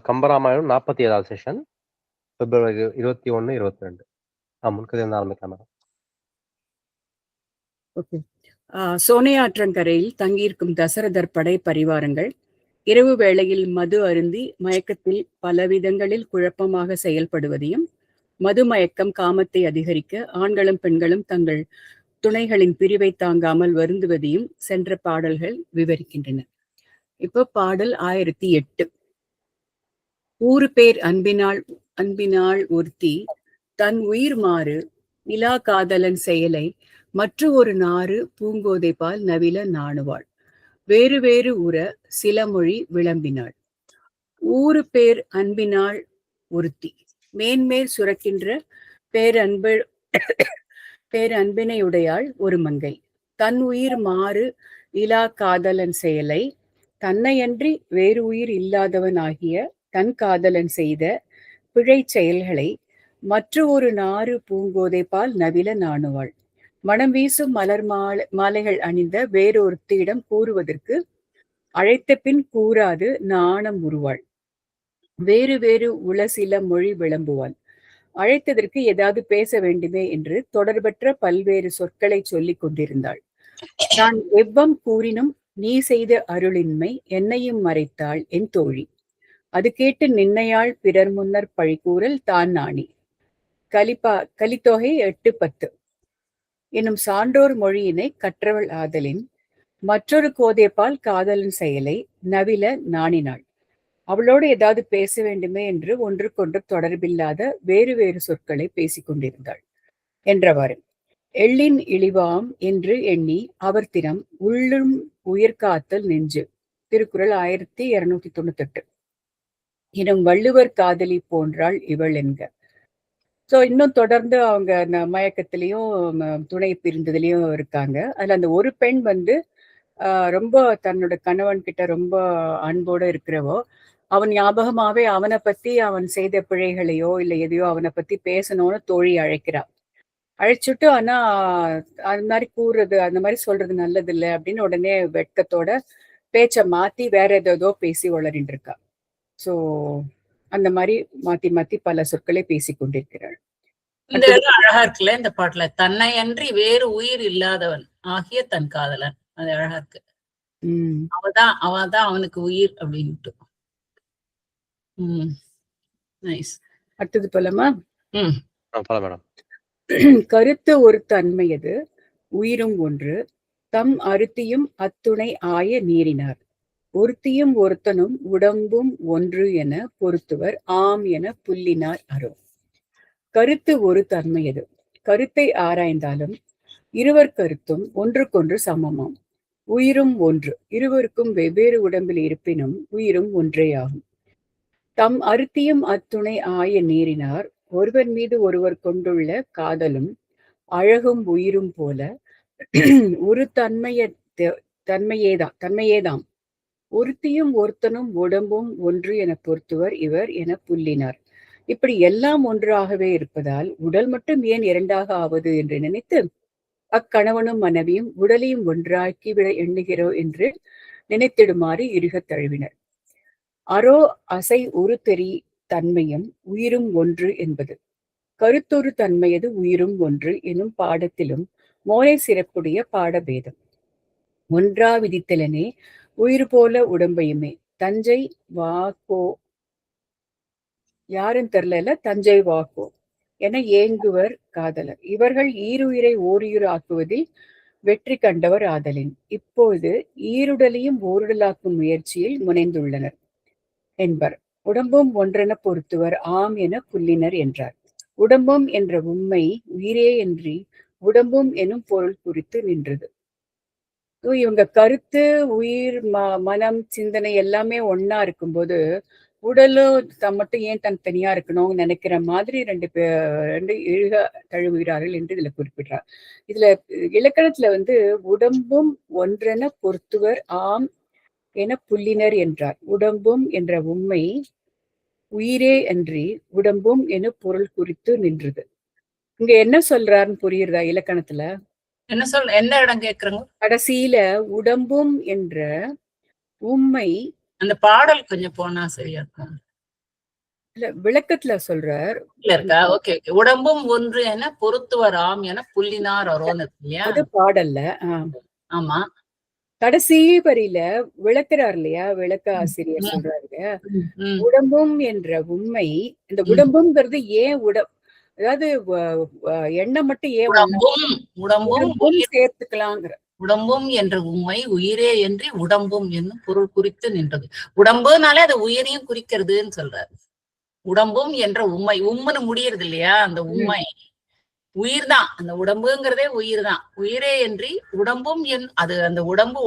Kambaramayanam 47வது session பிப்ரவரி 21, 22. முன்கதை ஆரம்பிக்கலாம் madam. Okay. சோனையாற்றங்கரையில் தங்கியிருக்கும் தசரதர் படை பரிவாரங்கள் இரவு வேளையில் மது அருந்தி மயக்கத்தில் பலவிதங்களில் குழப்பமாக செயல்படுவதையும், மது மயக்கம் காமத்தை அதிகரிக்க ஆண்களும் பெண்களும் தங்கள் துணைகளின் பிரிவை தாங்காமல் வருந்துவதையும் சென்ற பாடல்கள் விவரிக்கின்றன. இப்ப பாடல் 1008. ஊறு பேர் அன்பினாள் ஒருத்தி தன் உயிர் மாறு நிலா காதலன் செயலை மற்ற ஒரு நாறு பூங்கோதை பால் நவில நாணுவாள். வேறு வேறு உற சில மொழி விளம்பினாள். ஊறு பேர் அன்பினாள் ஒருத்தி மேன்மேல் சுரக்கின்ற பேரன்பினையுடையாள் ஒரு மங்கை. தன் உயிர் மாறு நிலா காதலன் செயலை தன்னையன்றி வேறு உயிர் இல்லாதவன் ஆகிய தன் காதலன் செய்த பிழை செயல்களை மற்ற ஒரு நாறு பூங்கோதை பால் நவில நாணுவாள். மனம் வீசும் மலர் மாலைகள் அணிந்த வேறொருத்தியிடம் கூறுவதற்கு அழைத்த பின் கூறாது நாணம் உருவாள். வேறு வேறு உளசில மொழி விளம்புவாள். அழைத்ததற்கு ஏதாவது பேச வேண்டுமே என்று தொடர்பற்ற பல்வேறு சொற்களை சொல்லிக் கொண்டிருந்தாள். நான் எவ்வம் கூறினும் நீ செய்த அருளின்மை என்னையும் மறைத்தாள் என் தோழி. அது கேட்டு நின்னையாள் பிறர் முன்னர் பழிகூறல் தான் நாணி. கலித்தொகை 8:10 எனும் சான்றோர் மொழியினை கற்றவள் ஆதலின் மற்றொரு கோதைப்பால் காதலன் செயலை நவில நாணினாள். அவளோடு ஏதாவது பேச வேண்டுமே என்று ஒன்றுக்கொன்று தொடர்பில்லாத வேறு வேறு சொற்களை பேசிக் கொண்டிருந்தாள் என்றவாறு. எள்ளின் இழிவாம் என்று எண்ணி அவர் திறம் உள்ளும் உயிர்காத்தல் நெஞ்சு. திருக்குறள் 1298 எனும் வள்ளுவர் காதலி போன்றாள் இவள் என்க. ஸோ இன்னும் தொடர்ந்து அவங்க அந்த மயக்கத்திலையும் துணை பிரிந்ததுலையும் இருக்காங்க. அதுல அந்த ஒரு பெண் ரொம்ப தன்னோட கணவன் கிட்ட ரொம்ப அன்போட இருக்கிறவோ, அவன் ஞாபகமாவே அவனை பத்தி அவன் செய்த பிழைகளையோ இல்லை எதையோ அவனை பத்தி பேசணும்னு தோழி அழைக்கிறா. அழைச்சுட்டு ஆனா அது மாதிரி கூறுறது அந்த மாதிரி சொல்றது நல்லது இல்லை அப்படின்னு உடனே வெட்கத்தோட பேச்சை மாத்தி வேற ஏதோ பேசி வளரின்னு இருக்கா. ஸோ அந்த மாதிரி மாத்தி மாத்தி பல சொற்களை பேசி கொண்டிருக்கிறாள். இந்த அழகா இருக்குல்ல இந்த பாட்டுல, தன்னை அன்றி வேறு உயிர் இல்லாதவன் ஆகிய தன் காதலன். அது அழகா இருக்கு. அவதான் அவனுக்கு உயிர் அப்படின்ட்டு. நைஸ். அடுத்தது போலமா? மேடம். கருத்து ஒரு தன்மையது உயிரும் ஒன்று தம் அருத்தியும் அத்துணை ஆய நீரினார். ஒருத்தியும் ஒருத்தனும் உடம்பும் ஒன்று என பொருத்துவர் ஆம் என புல்லினார் அரோ. கருத்து ஒரு தன்மையது. கருத்தை ஆராய்ந்தாலும் இருவர் கருத்தும் ஒன்றுக்கொன்று சமமாம். உயிரும் ஒன்று. இருவருக்கும் வெவ்வேறு உடம்பில் இருப்பினும் உயிரும் ஒன்றேயாகும். தம் அருத்தியும் அத்துணை ஆய நீரினார். ஒருவர் மீது ஒருவர் கொண்டுள்ள காதலும் அழகும் உயிரும் போல ஒரு தன்மையேதாம். ஒருத்தியும் ஒருத்தனும் உடம்பும் ஒன்று என பொருத்துவர் இவர் என புல்லினார். இப்படி எல்லாம் ஒன்றாகவே இருப்பதால் உடல் மட்டும் ஏன் இரண்டாக ஆவது என்று நினைத்து அக்கணவனும் மனைவியும் உடலையும் ஒன்றாக்கி விட எண்ணுகிறோம் என்று நினைத்திடுமாறு இருகத் தழுவினர். அரோ அசை ஒரு தெரி தன்மையும் உயிரும் ஒன்று என்பது. கருத்தொரு தன்மையது உயிரும் ஒன்று எனும் பாடத்திலும் மோனை சிறப்புடைய பாடபேதம். ஒன்றா விதித்தலனே உயிர் போல உடம்பையுமே. தஞ்சை வாக்கோ யாரும் தெரியல, தஞ்சை வாக்கோ என ஏங்குவர் காதலர். இவர்கள் ஈருயிரை ஓருயிர் ஆக்குவதில் வெற்றி கண்டவர் ஆதலின் இப்போது ஈருடலையும் ஓருடலாக்கும் முயற்சியில் முனைந்துள்ளனர் என்பர். உடம்பும் ஒன்றென பொருத்துவர் ஆம் என புல்லினர் என்றார். உடம்பும் என்ற உண்மை உயிரே என்று உடம்பும் எனும் பொருள் குறித்து நின்றது. இவங்க கருத்து உயிர் மனம் சிந்தனை எல்லாமே ஒன்னா இருக்கும்போது உடலும் மட்டும் ஏன் தனியா இருக்கணும்னு நினைக்கிற மாதிரி ரெண்டு இழுக தழுவுகிறார்கள் என்று இதுல குறிப்பிடுறார். இதுல இலக்கணத்துல உடம்பும் ஒன்றென பொருத்துவர் ஆம் என புல்லினர் என்றார். உடம்பும் என்ற உண்மை உயிரே அன்றி உடம்பும் என பொருள் குறித்து நின்றது. இங்க என்ன சொல்றாருன்னு புரியுறதா இலக்கணத்துல? என்ன இடம் கேக்குறாங்க? கடைசியில உடம்பும் என்ற உண்மை அந்த பாடல் கொஞ்சம் போனா சரியா இருக்கும். இல்ல விளக்கத்துல சொல்றார். இல்ல இருக்கா? Okay okay. உடம்பும் ஒன்று என பொருத்துவர் ஆம் என புள்ளினார் அரோன்னு இருக்கு இல்லையா? அது பாடல்ல. ஆமா. கடைசி வரியில விளக்குறார் இல்லையா? விளக்க ஆசிரியர் சொல்றாரு, உடம்பும் என்ற உண்மை, இந்த உடம்புங்கிறது ஏன் அதாவது எண்ணம் மட்டும் ஏன் உடம்பும் சேர்த்துக்கலாங்கிற. உடம்பும் என்ற உண்மை உயிரே என்று உடம்பும் என்னும் பொருள் குறித்து நின்றது. உடம்புனாலே அது உயிரையும் குறிக்கிறதுன்னு சொல்றாரு. உடம்பும் என்ற உண்மை, உம்முன்னு முடியறது இல்லையா? அந்த உண்மை உயிர் தான். அந்த உடம்புங்கிறதே உயிர் தான். உயிரே என்று உடம்பும் அது அந்த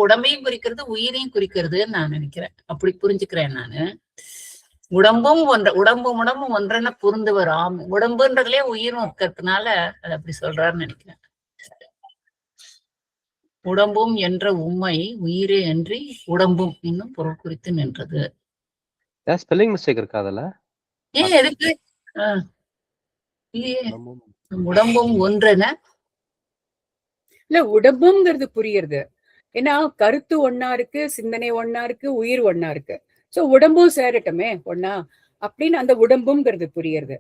உடம்பையும் குறிக்கிறது, உயிரையும் குறிக்கிறதுன்னு நான் நினைக்கிறேன். அப்படி புரிஞ்சுக்கிறேன் நானு. உடம்பும் உடம்பும் ஒன்றென பொருந்துவர் ஆம். உடம்புன்றதுலயே உயிரும் இருக்கிறதுனால அது அப்படி சொல்றாருன்னு நினைக்கிறேன். உடம்பும் என்ற உண்மை உயிரே அன்றி உடம்பும் இன்னும் பொருள் குறித்து நின்றது. ஸ்பெல்லிங் மிஸ்டேக் இருக்கா அதுல? ஏன் எதுக்கு? உடம்பும் ஒன்றென இல்ல, உடம்புங்கிறது புரியுறது. ஏன்னா கருத்து ஒன்னா இருக்கு, சிந்தனை ஒன்னா இருக்கு, உயிர் ஒன்னா இருக்கு. சோ உடம்பும் சேரட்டுமே ஒன்னா அப்படின்னு அந்த உடம்புங்கிறது புரியுறது.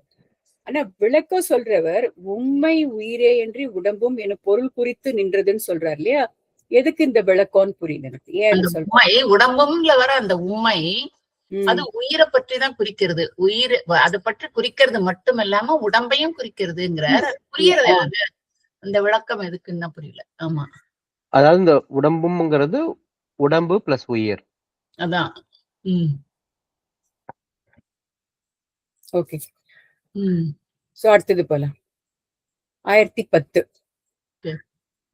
ஆனா விளக்கம் சொல்றவர் உண்மை உயிரே என்று உடம்பும் என பொருள் குறித்து நின்றதுன்னு சொல்றாரு இல்லையா? எதுக்கு இந்த விளக்கம்னு புரியல எனக்கு. ஏன் உண்மை உடம்பும்ல வர அந்த உண்மை அது உயிரை பற்றி தான் குறிக்கிறது. உயிர் அதை பற்றி குறிக்கிறது மட்டும் இல்லாம உடம்பையும் குறிக்கிறதுங்கிறார். புரியறது அந்த விளக்கம் எதுக்குன்னு புரியல. ஆமா, அதாவது இந்த உடம்புங்கிறது உடம்பு பிளஸ் உயிர். அதான். ஓகே. சோ அடுத்தது போலாம். 1010.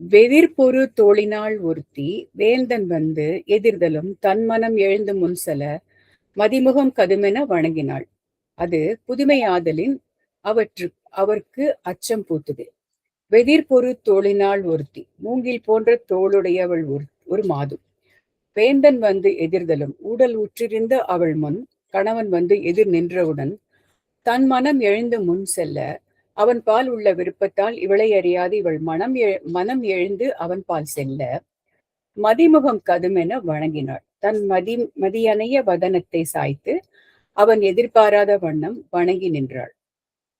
வெதிர்பொரு தோழினாள் ஒருத்தி வேந்தன் வந்து எதிர்தலும் தன்மனம் எழுந்து முன்செல மதிமுகம் கதுமென வணங்கினாள். அது புதுமையாதலின் அவருக்கு அச்சம் பூத்துது. வெதிர்பொரு தோழினாள் ஒருத்தி, மூங்கில் போன்ற தோளுடையவள் ஒரு மாது. வேந்தன் வந்து எதிர்தலும் ஊடல் உற்றிருந்த அவள் முன் கணவன் வந்து எதிர் நின்றவுடன் தன் மனம் எழுந்து முன் செல்ல அவன் பால் உள்ள விருப்பத்தால் இவளை அறியாது இவள் மனம் எழுந்து அவன் பால் செல்ல மதிமுகம் கதுமென வணங்கினாள். தன் மதியணைய வதனத்தை சாய்த்து அவன் எதிர்பாராத வண்ணம் வணங்கி நின்றாள்.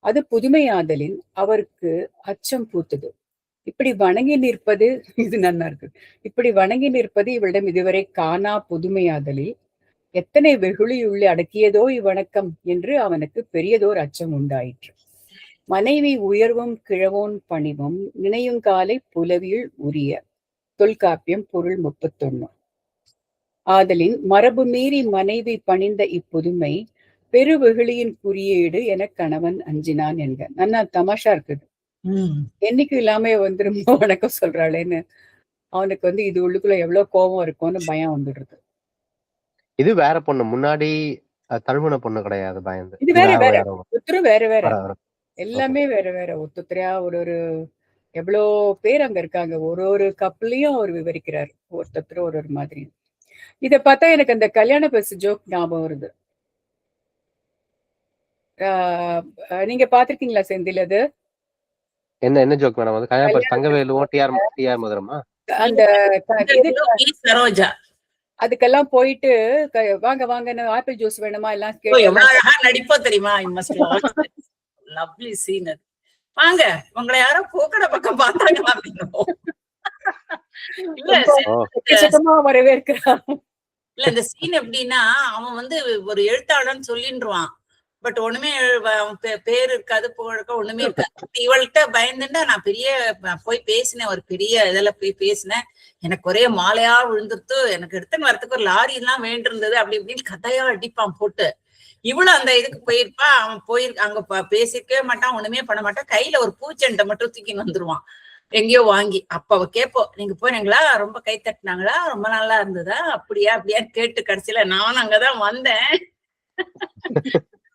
அது புதுமையாதலின் அவருக்கு அச்சம் பூத்தது. இப்படி வணங்கி நிற்பது, இது நல்லா இருக்கு, இப்படி வணங்கி நிற்பது இவளிடம் இதுவரை காணா புதுமையாதலில் எத்தனை வெகுளியுள்ளே அடக்கியதோ இவ்வணக்கம் என்று அவனுக்கு பெரியதோர் அச்சம் உண்டாயிற்று. மனைவி உயர்வும் கிழவோன் பணிவும் நினையுங்காலை புலவியில் உரிய. தொல்காப்பியம் பொருள் 31. ஆதலின் மரபு மீறி மனைவி பணிந்த இப்புதுமை பெருவெகுளியின் குறியீடு என கணவன் அஞ்சினான் என்க. நல்லா தமாஷா இருக்குது. என்னைக்கு இல்லாம வந்து ரொம்ப வணக்கம் சொல்றாளேன்னு அவனுக்கு வந்து இது உள்ளுக்குள்ள எவ்வளவு கோபம் இருக்கும்னு பயம் வந்துடுறது. இது வேற பொண்ணு, முன்னாடி தழுவன பொண்ணு கிடையாது, பயந்து. இது வேற வேற ஒருத்தரும் வேற வேற, எல்லாமே வேற வேற. ஒருத்தரையா ஒரு எவ்வளோ பேர் அங்க இருக்காங்க. ஒரு கப்பலையும் அவர் விவரிக்கிறார், ஒருத்தரும் ஒரு மாதிரி. இத பார்த்தா எனக்கு அந்த கல்யாண பஸ் ஜோக் ஞாபகம் வருது. நீங்க பாத்திருக்கீங்களா செந்தில்? அது என்ன ஜோக் மேடம்? அது கல்யாண பஸ் தங்கவேலுவும் டிஆர் மதுரமா? அந்த சரோஜா அதுக்கெல்லாம் போயிட்டு வாங்க வாங்க ஆப்பிள் ஜூஸ் வேணுமா எல்லாம் நடிப்போ தெரியுமா? Lovely scene. வாங்க, உங்களை யாரோ பூக்கடை பக்கம் பார்த்தாங்களா வரவேற்கிறான். இல்ல, இந்த சீன் எப்படின்னா, அவன் வந்து ஒரு எழுத்தாளன்னு சொல்லின்றான். பட் ஒண்ணுமே பேரு இருக்காது, புகழக்க ஒண்ணுமே இருக்காது. இவள்கிட்ட பயந்துட்டா நான் போய் பேசினேன், ஒரு பெரிய இதுல போய் பேசினேன். எனக்கு ஒரே மாலையா விழுந்துட்டு எனக்கு எடுத்துன்னு வரத்துக்கு ஒரு லாரி எல்லாம் வேண்டியிருந்தது. அப்படி இப்படின்னு கதையா அடிப்பான் போட்டு. இவ்வளவு அந்த இதுக்கு போயிருப்பா. அவன் அங்க பேசிக்கவே மாட்டான், ஒண்ணுமே பண்ண மாட்டான். கையில ஒரு பூச்செண்டை மட்டும் தூக்கின்னு வந்துருவான் எங்கேயோ வாங்கி. அப்ப அவ கேப்போம், நீங்க போனீங்களா, ரொம்ப கை தட்டினாங்களா, ரொம்ப நல்லா இருந்ததா, அப்படியான்னு கேட்டு கடைசியில நானும் அங்கதான் வந்தேன்,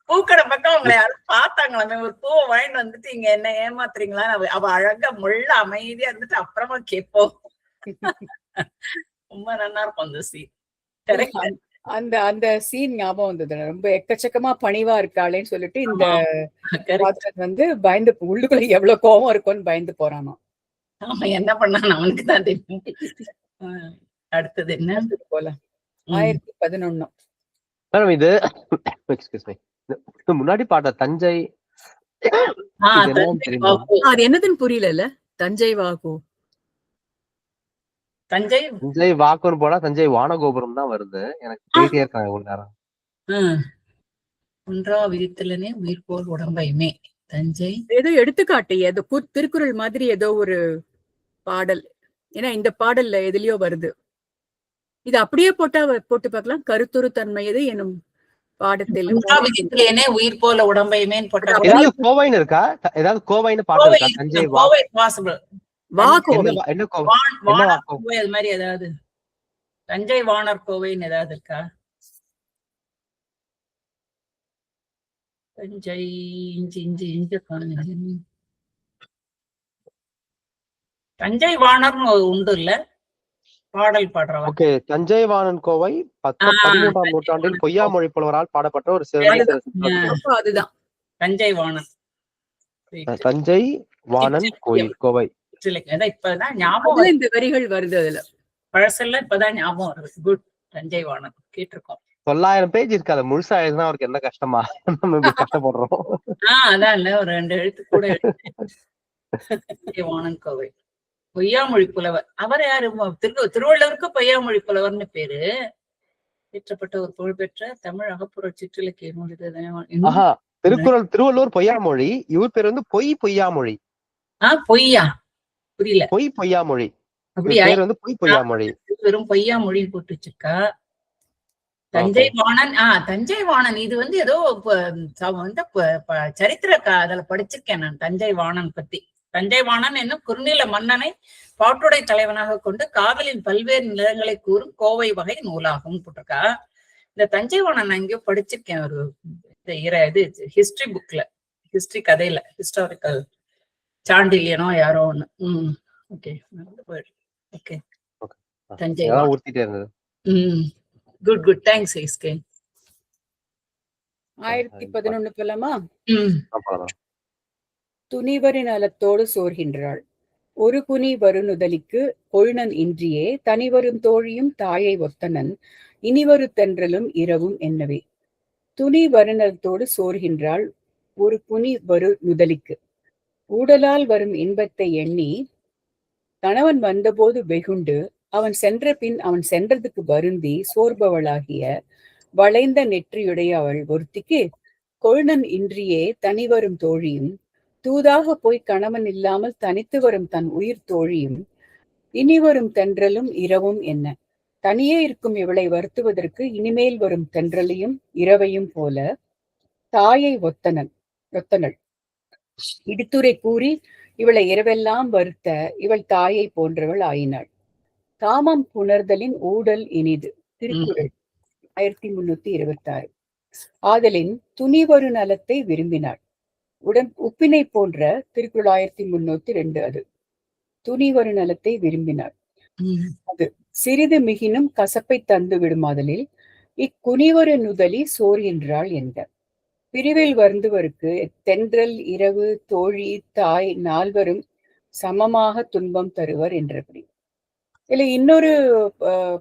பூக்கடை பக்கம் உங்களை யாரும் பார்த்தாங்களாமே, ஒரு பூவை வாங்கிட்டு வந்துட்டு இங்க என்ன ஏமாத்துறீங்களா. அவ அழகா முள்ள அமைதியா இருந்துட்டு அப்புறமா கேட்போம். ரொம்ப நல்லா இருக்கும் அந்த சீன். அந்த சீன் ஞாபகம் வந்தது. ரொம்ப எக்கச்சக்கமா பணிவா இருக்காளேன்னு சொல்லிட்டு இந்த வந்து பயந்து உள்ளுக்குள்ள எவ்வளவு கோபம் இருக்கும்னு பயந்து போறானோ. ஆமா, என்ன பண்ணான்னு அவனுக்கு தான் தெரியும். அடுத்தது என்ன? போல 1011. மேடம் இது எக்ஸ்கியூஸ் மீ, முன்னாடி பாட்ட தஞ்சை இது என்னன்னு தெரியுமா? அது என்னதுன்னு புரியல. தஞ்சை வாகு, தஞ்சை தஞ்சை வாக்குன்னு போனா தஞ்சை வானகோபுரம் தான் வருது. எனக்கு போயிட்டே இருக்காங்க இவ்வளவு நேரம். ஒன்றா விதித்தலனே உயிர் போல் உடம்பையுமே. தஞ்சை ஏதோ எடுத்துக்காட்டு, ஏதோ திருக்குறள் மாதிரி ஏதோ ஒரு பாடல். ஏன்னா இந்த பாடல்ல எதுலயோ வருது. இது அப்படியே போட்டு பார்க்கலாம். கருத்துரு தன்மையது எனும் பாடத்தில் ஒன்றா விதித்தலேனே உயிர் போல உடம்பையுமேன்னு போட்டா ஏதாவது கோவைன்னு இருக்கா? ஏதாவது கோவைன்னு பாட்டு இருக்கா? தஞ்சை கோவை பாசிபிள். வா கோவை, என்ன கோவை? வானர் கோவை அது மாதிரி ஏதாவது, தஞ்சை வானர் கோவைன்னு ஏதாவது இருக்கா? தஞ்சை தஞ்சை வானர்னு உண்டு இல்ல பாடல் பாடுறவன்? ஓகே, தஞ்சை வாணன் கோவை 13ஆம் நூற்றாண்டில் பொய்யாமொழி புலவரால் பாடப்பட்ட ஒரு சிறந்த அதுதான் தஞ்சை வாணன். தஞ்சை வாணன் கோயில் கோவை. இப்பதான் ஞாபகம் இந்த வரிகள் வருது. அதுல பழசெல்லாம் இப்பதான் ஞாபகம் வருது. குட். தஞ்சை வாணன் கேட்டிருக்கோம். 900 பேஜ் இருக்கு. அதை முழுசா எழுதுனா அவருக்கு என்ன கஷ்டமா? நம்ம இப்படி கஷ்டப்படுறோம். அதான் இல்ல, ஒரு 2 எழுத்து கூட வாணன் கோவை. பொய்யாமொழி புலவர் அவர் யாரு? திருவள்ளுவருக்கு பொய்யாமொழி புலவர்னு பேரு. ஏற்றப்பட்ட ஒரு புகழ்பெற்ற தமிழ் அகப்புற சிற்றிலக்கிய நூல் இது. திருவள்ளுவர் பொய்யாமொழி, இவர் பேர் வந்து பொய்யாமொழி. பொய்யா புரியல. பொய்யாமொழி அப்படியா? பேர் வந்து பொய்யாமொழி. வெறும் பொய்யாமொழி போட்டு வச்சிருக்கா. தஞ்சை வாணன். தஞ்சை வாணன் இது வந்து ஏதோ வந்து சரித்திர அதுல படிச்சிருக்கேன் நான் தஞ்சை வாணன் பத்தி. தஞ்சை வாணன் என்னும் குறுநில மன்னனை பாட்டுடை தலைவனாக கொண்டு காதலின் பல்வேறு நிலங்களை கூறும் கோவை வகை நூலாகும் போட்டிருக்கா. இந்த தஞ்சை வாணன் நான் எங்கேயோ படிச்சிருக்கேன் ஒரு இது ஹிஸ்டரி புக்ல, ஹிஸ்டரி கதையில, ஹிஸ்டாரிக்கல் சாண்டில்யனோ யாரோ ஒண்ணு. Okay okay. தஞ்சை ஊர்த்திட்டே இருந்தது. Good good. Thanks SK. 1011 போலாமா? துணிவரி நலத்தோடு சோர்கின்றாள். ஒரு குனி வருநுதலிக்கு கொழுநன் இன்றியே தனிவரும் தோழியும் தாயை ஒத்தனன் இனிவரு தென்றலும் இரவும் என்னவே. துணி வருநலத்தோடு சோர்கின்றாள் ஒரு குனி வரு நுதலிக்கு. ஊடலால் வரும் இன்பத்தை எண்ணி கணவன் வந்தபோது வெகுண்டு அவன் சென்ற பின் அவன் சென்றதுக்கு வருந்தி சோர்பவளாகிய வளைந்த நெற்றியுடைய அவள் ஒருத்திக்கு கொழுநன் இன்றியே தனிவரும் தோழியும் தூதாக போய் கணவன் இல்லாமல் தனித்து வரும் தன் உயிர் தோழியும் இனிவரும் தென்றலும் இரவும் என்ன. தனியே இருக்கும் இவளை வருத்துவதற்கு இனிமேல் வரும் தென்றலையும் இரவையும் போல தாயை ஒத்தனள் இடித்துரை கூறி இவளை இரவெல்லாம் வருத்த இவள் தாயை போன்றவள் ஆயினாள். காமம் புணர்தலின் ஊடல் இனிது. திருக்குறள் 1326. ஆதலின் துணிவரு நலத்தை விரும்பினாள். உப்பினை போன்ற திருக்குறள் 1302. அது துணிவரு நலத்தை விரும்பினாள். அது சிறிது மிகினும் கசப்பை தந்து விடுமாதலில் இக்குனிவரு நுதலி சோர்கின்றாள் என்ற. பிரிவில் வருந்துவருக்கு தென்றல் இரவு தோழி தாய் நால்வரும் சமமாக துன்பம் தருவர் என்றபடி. இல்ல இன்னொரு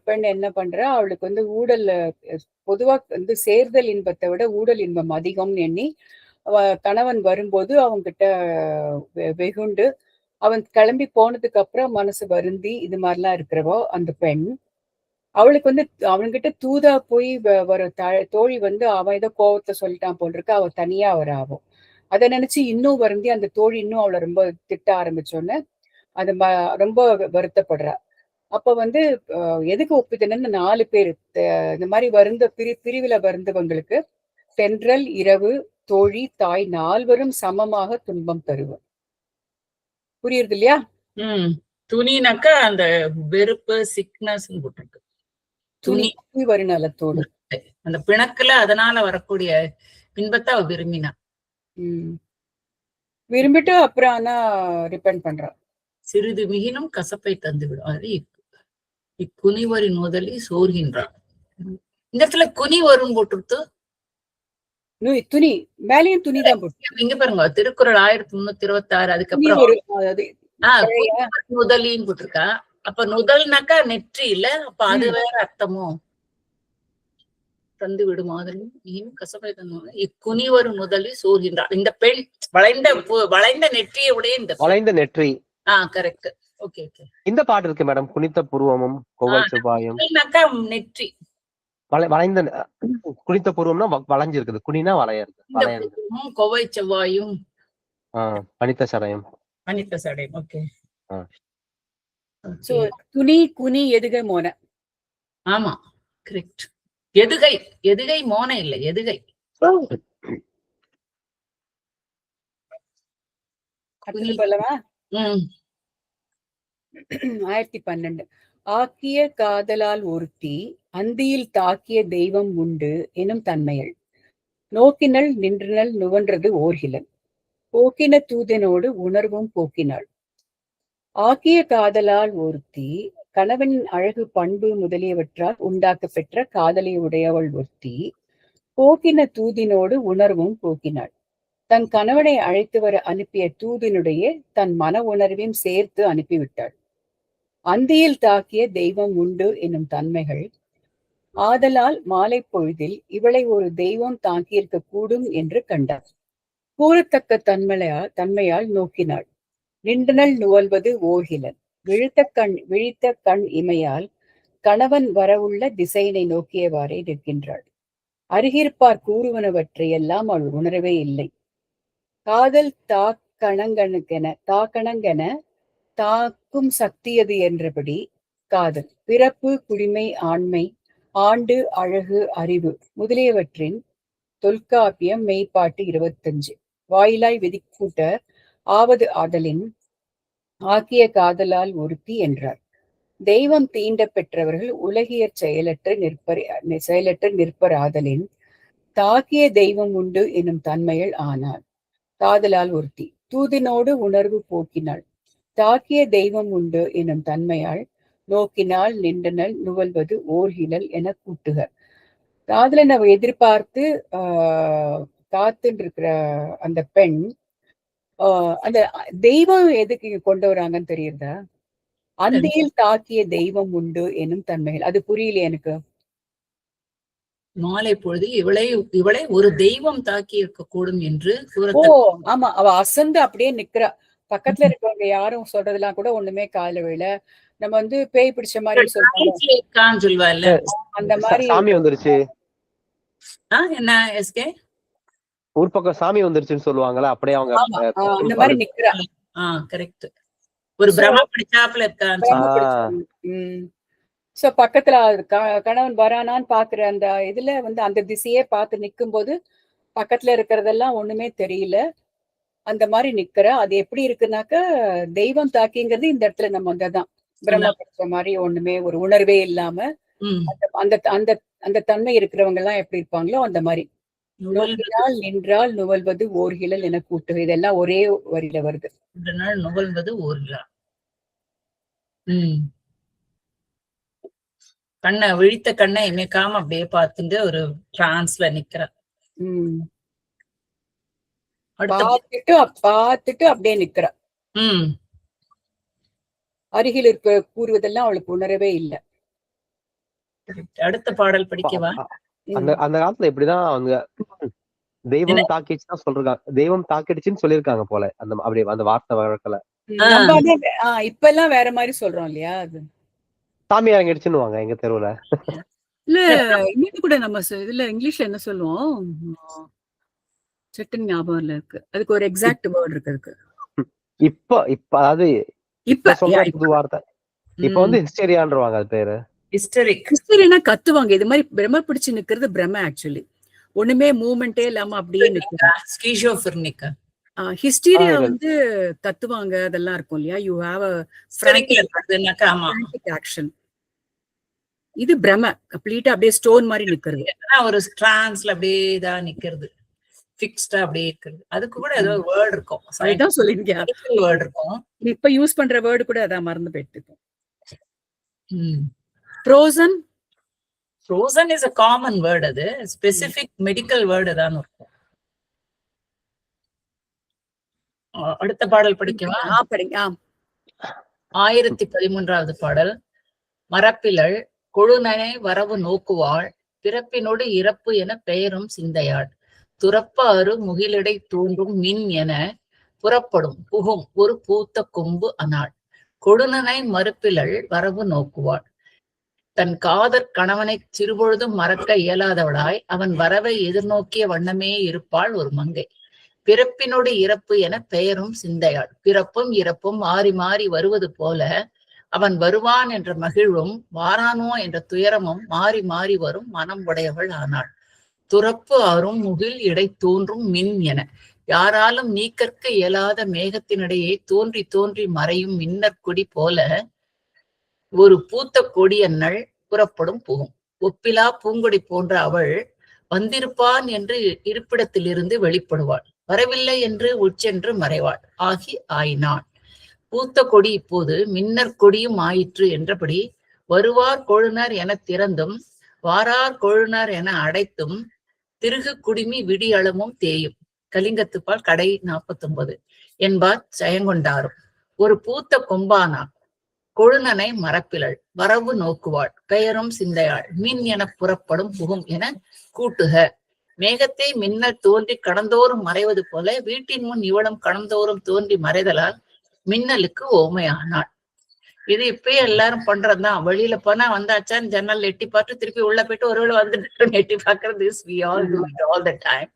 பெண் என்ன பண்றா, அவளுக்கு வந்து ஊடல் பொதுவா வந்து சேர்தல் இன்பத்தை விட ஊடல் இன்பம் அதிகம்னு எண்ணி கணவன் வரும்போது அவங்கிட்ட வெகுண்டு அவன் கிளம்பி போனதுக்கு அப்புறம் மனசு வருந்தி இது மாதிரிலாம் இருக்கிறவோ அந்த பெண், அவளுக்கு வந்து அவன்கிட்ட தூதா போய் வர தோழி வந்து அவன் ஏதோ கோவத்தை சொல்லிட்டான் போல் இருக்கு, அவ தனியா வர ஆகும். அதை நினைச்சு இன்னும் வருந்தி அந்த தோழி இன்னும் அவளை ரொம்ப திட்ட ஆரம்பிச்சோன்னு அது ரொம்ப வருத்தப்படுறா. அப்ப வந்து எதுக்கு ஒப்புதுன்னு 4 பேர் இந்த மாதிரி பிரிவுல வருந்தவங்களுக்கு தென்றல் இரவு தோழி தாய் நால்வரும் சமமாக துன்பம் தருவர். புரியுது இல்லையா? துணினாக்கா அந்த வெறுப்பு சிக்னஸ் போட்டிருக்கு. துணி வருநலத்தோடு அந்த பிணக்குல அதனால வரக்கூடிய இன்பத்தை அவ விரும்பினா. விரும்பிட்டு அப்புறம் ஆனா ரிப்பெண்ட் பண்றா. சிறிது மிகினும் கசப்பை தந்து விடும். அது இக்குனிவரி நுதலி சோர்கின்றான். இந்த இடத்துல குனி வரும் போட்டு துணி மேலேயும் துணிதான் போட்டு இங்க பாருங்க. திருக்குறள் 1326. அதுக்கப்புறம் நுதலின்னு போட்டிருக்கா. அப்ப நுதல்னாக்கா நெற்றி இல்ல, அப்ப அது வேற அர்த்தமோ? தந்து விடுமாதலும் நீயும் கசப்பை தந்து இக்குனிவரு முதலில் சோர்கின்றார். இந்த பெண் வளைந்த நெற்றியை உடைய இந்த வளைந்த நெற்றி. கரெக்ட். Okay okay. இந்த பாட்டு இருக்கு மேடம், குனித்த புருவமும் கொவ்வை செவ்வாயும். நெற்றி வளைந்த குனித்த புருவம்னா வளைஞ்சிருக்குது, குனினா வளையறது. கொவ்வை செவ்வாயும் பனித்த சடையும். பனித்த சடையும். ஓகே. சோ துணி குனி எதுகை மோன. ஆமா கரெக்ட். எதுகை மோன இல்ல, எதுகை. சொல்லவா? 1012. ஆக்கிய காதலால் ஒருத்தி அந்தியில் தாக்கிய தெய்வம் உண்டு எனும் தன்மையள் நோக்கினள் நின்றனள் நுவன்றது ஓர்கிலன் போக்கின தூதனோடு உணர்வும் போக்கினாள். ஆக்கிய காதலால் ஒருத்தி கணவனின் அழகு பண்பு முதலியவற்றால் உண்டாக்க பெற்ற காதலை உடையவள் ஒருத்தி போக்கின தூதினோடு உணர்வும் போக்கினாள். தன் கணவனை அழைத்து வர அனுப்பிய தூதினுடைய தன் மன உணர்வையும் சேர்த்து அனுப்பிவிட்டாள். அந்தியில் தாக்கிய தெய்வம் உண்டு என்னும் தன்மைகள் ஆதலால் மாலை பொழுதில் இவளை ஒரு தெய்வம் தாக்கியிருக்க கூடும் என்று கண்டார். கூறத்தக்க தன்மையால் நோக்கினாள். நின்றனள் நுவல்வது ஓர்கிலன் விழித்த கண் இமையால் கணவன் வரவுள்ள திசையினை நோக்கியவாறே நிற்கின்றாள். அருகிருப்பார் கூறுவனவற்றையெல்லாம் அவள் உணரவே இல்லை. காதல் தாக்கணங்கென தாக்கும் சக்தியது என்றபடி காதல் பிறப்பு குடிமை ஆண்மை ஆண்டு அழகு அறிவு முதலியவற்றின் தொல்காப்பியம் மெய்ப்பாட்டு 25 வாயிலாய் விதிக்கூட்ட ஆவது ஆதலின் ஆக்கிய காதலால் ஒருத்தி என்றார். தெய்வம் தீண்ட பெற்றவர்கள் உலகியற் செயலற்று நிற்பர் ஆதலின் தாக்கிய தெய்வம் உண்டு எனும் தன்மையில் ஆனார். காதலால் ஒருத்தி தூதினோடு உணர்வு போக்கினாள். தாக்கிய தெய்வம் உண்டு எனும் தன்மையால் நோக்கினால் நின்றனள் நுவல்வது ஓர்கிழல் என கூட்டுக. காதலனை எதிர்பார்த்து காத்துட்டு இருக்கிற அந்த பெண் அந்த தெய்வம் எதுக்கு கொண்டு வராங்கன்னு தெரியுதா? அந்தியில் தாக்கிய தெய்வம் உண்டு எனும் தன்மைகள். அது புரியல எனக்கு. மாலை பொழுது இவளை ஒரு தெய்வம் தாக்கி இருக்க கூடும் என்று. ஆமா, அவ அசந்து அப்படியே நிக்கிறா. பக்கத்துல இருக்கவங்க யாரும் சொல்றதெல்லாம் கூட ஒண்ணுமே காதுல விழ. நம்ம வந்து பேய் பிடிச்ச மாதிரி சொல்லுவாங்க. அந்த மாதிரி சாமி வந்துருச்சு. என்ன எஸ்கே ஊர் பக்கம் சாமி வந்துருச்சுன்னு சொல்லுவாங்கல்ல, அப்படியே அவங்க அந்த மாதிரி நிக்கிறா. கரெக்ட். ஒரு பிரம்ம பிடிச்சாப்புல இருக்காங்க. சோ பக்கத்துல கணவன் வரானான்னு பாக்குற அந்த இதுல வந்து அந்த திசையே பார்த்து நிக்கும் போது பக்கத்துல இருக்கிறதெல்லாம் ஒண்ணுமே தெரியல. அந்த மாதிரி நிக்கிற. அது எப்படி இருக்குனாக்க தெய்வம் தாக்கிங்கிறது இந்த இடத்துல நம்ம அங்கதான் பிரம்ம பிடிச்ச மாதிரி ஒண்ணுமே ஒரு உணர்வே இல்லாம அந்த அந்த அந்த தன்மை இருக்கிறவங்க எல்லாம் எப்படி இருப்பாங்களோ அந்த மாதிரி. நோக்கினால் நின்றால் நுவல்வது ஓர்கிழல் என கூட்டுக. இதெல்லாம் ஒரே வரியில வருது. நுவல்வது ஓர்கிழல். கண்ணை விழித்த கண்ணை இமைக்காம அப்படியே பார்த்துட்டு ஒரு டிரான்ஸ்ல நிக்கிற. பார்த்துட்டு அப்படியே நிக்கிற. அருகில் இருக்க கூறுவதெல்லாம் அவளுக்கு உணரவே இல்லை. அடுத்த பாடல் படிக்கவா? அந்த காலத்துல இப்படிதான் அவங்க தெய்வம் தாக்கிடுச்சுதான் சொல்றாங்க. தெய்வம் தாக்கிடுச்சுன்னு சொல்லிருக்காங்க போல. அந்த அப்படி அந்த வார்த்தை வழக்கல. இப்ப எல்லாம் வேற மாதிரி சொல்றோம் இல்லையா? அது சாமி இறங்கிடுச்சுன்னு எங்க தெருவுல. இல்ல இன்னும் கூட நம்ம இதுல இங்கிலீஷ்ல என்ன சொல்லுவோம், சட்டன் ஞாபகம் இருக்கு. அதுக்கு ஒரு எக்ஸாக்ட் வேர்ட் இருக்கு அதுக்கு. இப்ப அதாவது இப்ப சொல்ற புது வார்த்தை. இப்ப வந்து ஹிஸ்டரியான்றவாங்க. அது பேரு ஹிஸ்டரினா கத்துவாங்க. இது மாதிரி பிரம்ம பிடிச்சு நிக்கிறது பிரம்ம. ஆக்சுவலி ஒண்ணுமே மூவ்மெண்டே இல்லாம அப்படியே நிக்கிறது. ஹிஸ்டீரியா வந்து கத்துவாங்க, அதெல்லாம் இருக்கும் இல்லையா? You have a frantic action. இது பிரம்ம கம்ப்ளீட்டா அப்படியே ஸ்டோன் மாதிரி நிக்கிறது. ஒரு டிரான்ஸ்ல அப்படியே தான் நிக்கிறது, ஃபிக்ஸ்டா அப்படியே இருக்கிறது. அதுக்கு கூட ஏதோ வேர்ட் இருக்கும். அதுதான் சொல்லிருக்கேன், வேர்ட் இருக்கும். இப்ப யூஸ் பண்ற வேர்டு கூட அதான் மறந்து போயிட்டு. Frozen is a common word. அது ஸ்பெசிபிக் மெடிக்கல் வேர்டு தான் இருக்கும். அடுத்த பாடல் படிக்கவா? படிங்க. 1013வது பாடல். மரப்பிலள் கொழுநனை வரவு நோக்குவாள் பிறப்பினோடு இறப்பு என பெயரும் சிந்தையாள். துறப்பாறு முகிலிடை தோன்றும் மின் என புறப்படும் புகும் ஒரு பூத்த கொம்பு அனாள். கொடுநனை மறுப்பிலள் வரவு நோக்குவாள். தன் காதற் கணவனை சிறுபொழுதும் மறக்க இயலாதவளாய் அவன் வரவை எதிர்நோக்கிய வண்ணமே இருப்பாள் ஒரு மங்கை. பிறப்பினோடு இறப்பு என பெயரும் சிந்தையாள். பிறப்பும் இறப்பும் மாறி மாறி வருவது போல அவன் வருவான் என்ற மகிழ்வும் வாரானோ என்ற துயரமும் மாறி மாறி வரும் மனம் உடையவள் ஆனாள். துறப்பு ஆறும் முகில் இடை தோன்றும் மின் என யாராலும் நீக்கற்க இயலாத மேகத்தினிடையே தோன்றி தோன்றி மறையும் மின்னற் கொடி போல ஒரு பூத்த கொடியன்னள் புறப்படும் புகும். ஒப்பிலா பூங்கொடி போன்ற அவள் வந்திருப்பான் என்று இருப்பிடத்திலிருந்து வெளிப்படுவாள். வரவில்லை என்று உச்சென்று மறைவாள். ஆகி ஆயினாள். பூத்த கொடி இப்போது மின்னற் கொடியும் ஆயிற்று என்றபடி வருவார் கொழுனர் என திறந்தும் வாரார் கொழுனர் என அடைத்தும் திருகு குடிமி விடியளமும் தேயும். கலிங்கத்துப்பால் கடை 49 என்பார் ஜெயங்கொண்டாரும். ஒரு பூத்த கொம்பானா கொழுநனை மரப்பிலள் வரவு நோக்குவாள் பெயரும் சிந்தையாள். மின் என புறப்படும் புகும் என கூட்டுக. மேகத்தை மின்னல் தோன்றி கடந்தோறும் மறைவது போல வீட்டின் முன் இவளும் கடந்தோறும் தோன்றி மறைதலால் மின்னலுக்கு ஓமையானாள். இது இப்பயே எல்லாரும் பண்றதுதான். வெளியில போனா வந்தாச்சான்னு ஜன்னல் எட்டி பார்த்து திருப்பி உள்ள போயிட்டு ஒருவேளை வந்துட்டு எட்டி பாக்குறது ஆல் த டைம்.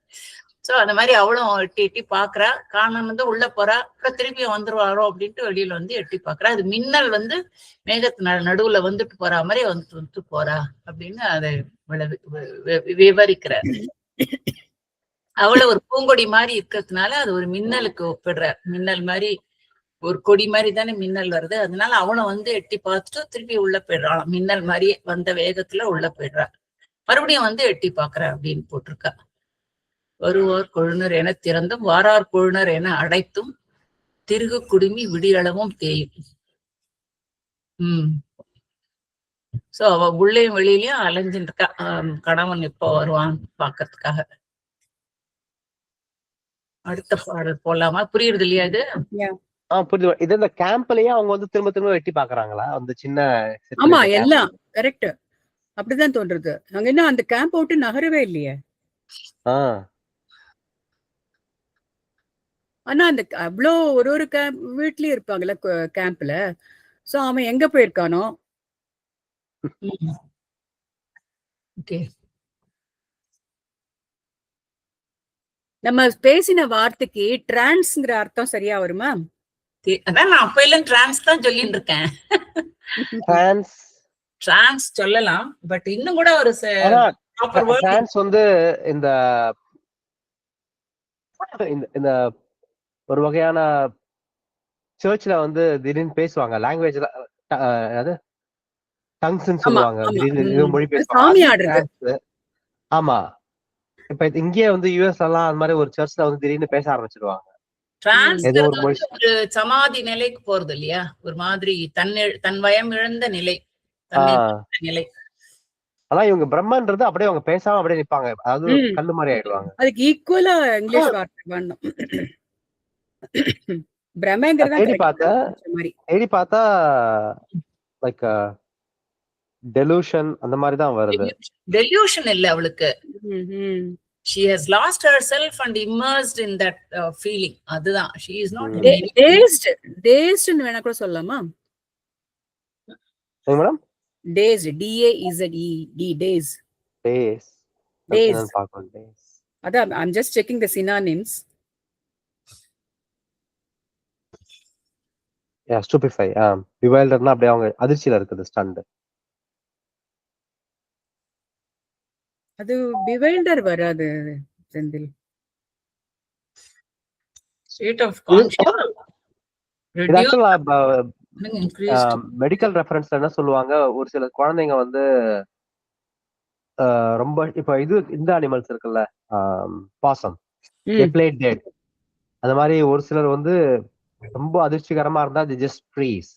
சோ அந்த மாதிரி அவளும் எட்டி எட்டி பாக்குறா. காணன்னு உள்ள போறா, அப்புறம் திருப்பி வந்துருவாரோ அப்படின்ட்டு வெளியில வந்து எட்டி பாக்குறா. அது மின்னல் வந்து மேகத்து நடுவுல வந்துட்டு போறா மாதிரி வந்துட்டு போறா அப்படின்னு அதை விவரிக்கிறார். அவளை ஒரு பூங்கொடி மாதிரி இருக்கிறதுனால அது ஒரு மின்னலுக்கு ஒப்பிடுற. மின்னல் மாதிரி ஒரு கொடி மாதிரி தானே மின்னல் வருது. அதனால அவளும் வந்து எட்டி பார்த்துட்டு திருப்பி உள்ள போயிடுறான். மின்னல் மாதிரி வந்த வேகத்துல உள்ள போயிடுறா. மறுபடியும் வந்து எட்டி பாக்குறா அப்படின்னு போட்டிருக்கா. வருவார் கொழுனர் என திறந்தும் வாரார் கொழுனர் என அடைத்தும் திருகு குடுமி விடியளவும் தேயும். சோ அவ உள்ளேயும் வெளியிலயும் அலைஞ்சுட்டு இருக்கா. கணவன் எப்போ வருவான் பாக்குறதுக்காக. அடுத்த பாடல் போலாமா? புரியுறது இல்லையா இது? புரியுது. இது இந்த கேம்ப்லயே அவங்க வந்து திரும்ப திரும்ப வெட்டி பாக்குறாங்களா அந்த சின்ன? ஆமா, எல்லாம் கரெக்ட். அப்படிதான் தோன்றது. அங்க என்ன அந்த கேம்ப் விட்டு நகரவே இல்லையே. ஆனா அந்த அவ்வளோ ஒரு கேம்ப் வீட்லயும் இருப்பாங்கல்ல கேம்ப்ல. சோ அவன் எங்க போயிருக்கானோ? நம்ம பேசின வார்த்தைக்கு டிரான்ஸ்ங்கிற அர்த்தம் சரியா வருமா? அதான் நான் அப்ப எல்லாம் டிரான்ஸ் தான் சொல்லிட்டு இருக்கேன். டிரான்ஸ் சொல்லலாம், பட் இன்னும் கூட ஒரு டிரான்ஸ் வந்து இந்த இந்த ஒரு வகையான சர்ச்ல வந்து திடீர்னு பேசுவாங்க. லாங்குவேஜ்ல அதாவது டங்ஸ்ன்னு சொல்லுவாங்க. திடீர்னு மொழி பேசுவாங்க. ஆமா, இப்ப இங்கே வந்து யுஎஸ் எல்லாம் அந்த மாதிரி ஒரு சர்ச்ல வந்து திடீர்னு பேச ஆரம்பிச்சிடுவாங்க. ஒரு சமாதி நிலைக்கு போறது இல்லையா? ஒரு மாதிரி தன் வயம் இழந்த நிலை. ஆனா இவங்க பிரம்மன்றது அப்படியே அவங்க பேசாம அப்படியே நிப்பாங்க. அதாவது கல்லு மாதிரி ஆயிடுவாங்க. அதுக்கு ஈக்குவலா இங்கிலீஷ் வார்த்தை வேணும். பிரம்மங்கிறது தேடி பார்த்தா லைக் டெலூஷன் அந்த மாதிரி தான் வருது. டெலூஷன் இல்ல அவளுக்கு. She has lost herself and immersed in that feeling. அதுதான். She is not dazed ன்னு வேணா கூட சொல்லலாமா? Madam dazed, D-A-Z-E-D, dazed. அதான் I'm just checking the synonyms. Yeah, stupefy. bewilderனா அப்படியே அவங்க அதிர்ச்சியில இருக்குது ஸ்டண்ட். அது bewilder வராது Senthil. state of consciousness. Medical ரெஃபரன்ஸ்ல என்ன சொல்லுவாங்க, ஒரு சில குழந்தைங்க வந்து ரொம்ப இப்ப இந்த அனிமல்ஸ் இருக்குல்ல, பாசம், அந்த மாதிரி ஒரு சிலர் வந்து ரொம்ப அதிர்ச்சிகரமா இருந்தா they just freeze.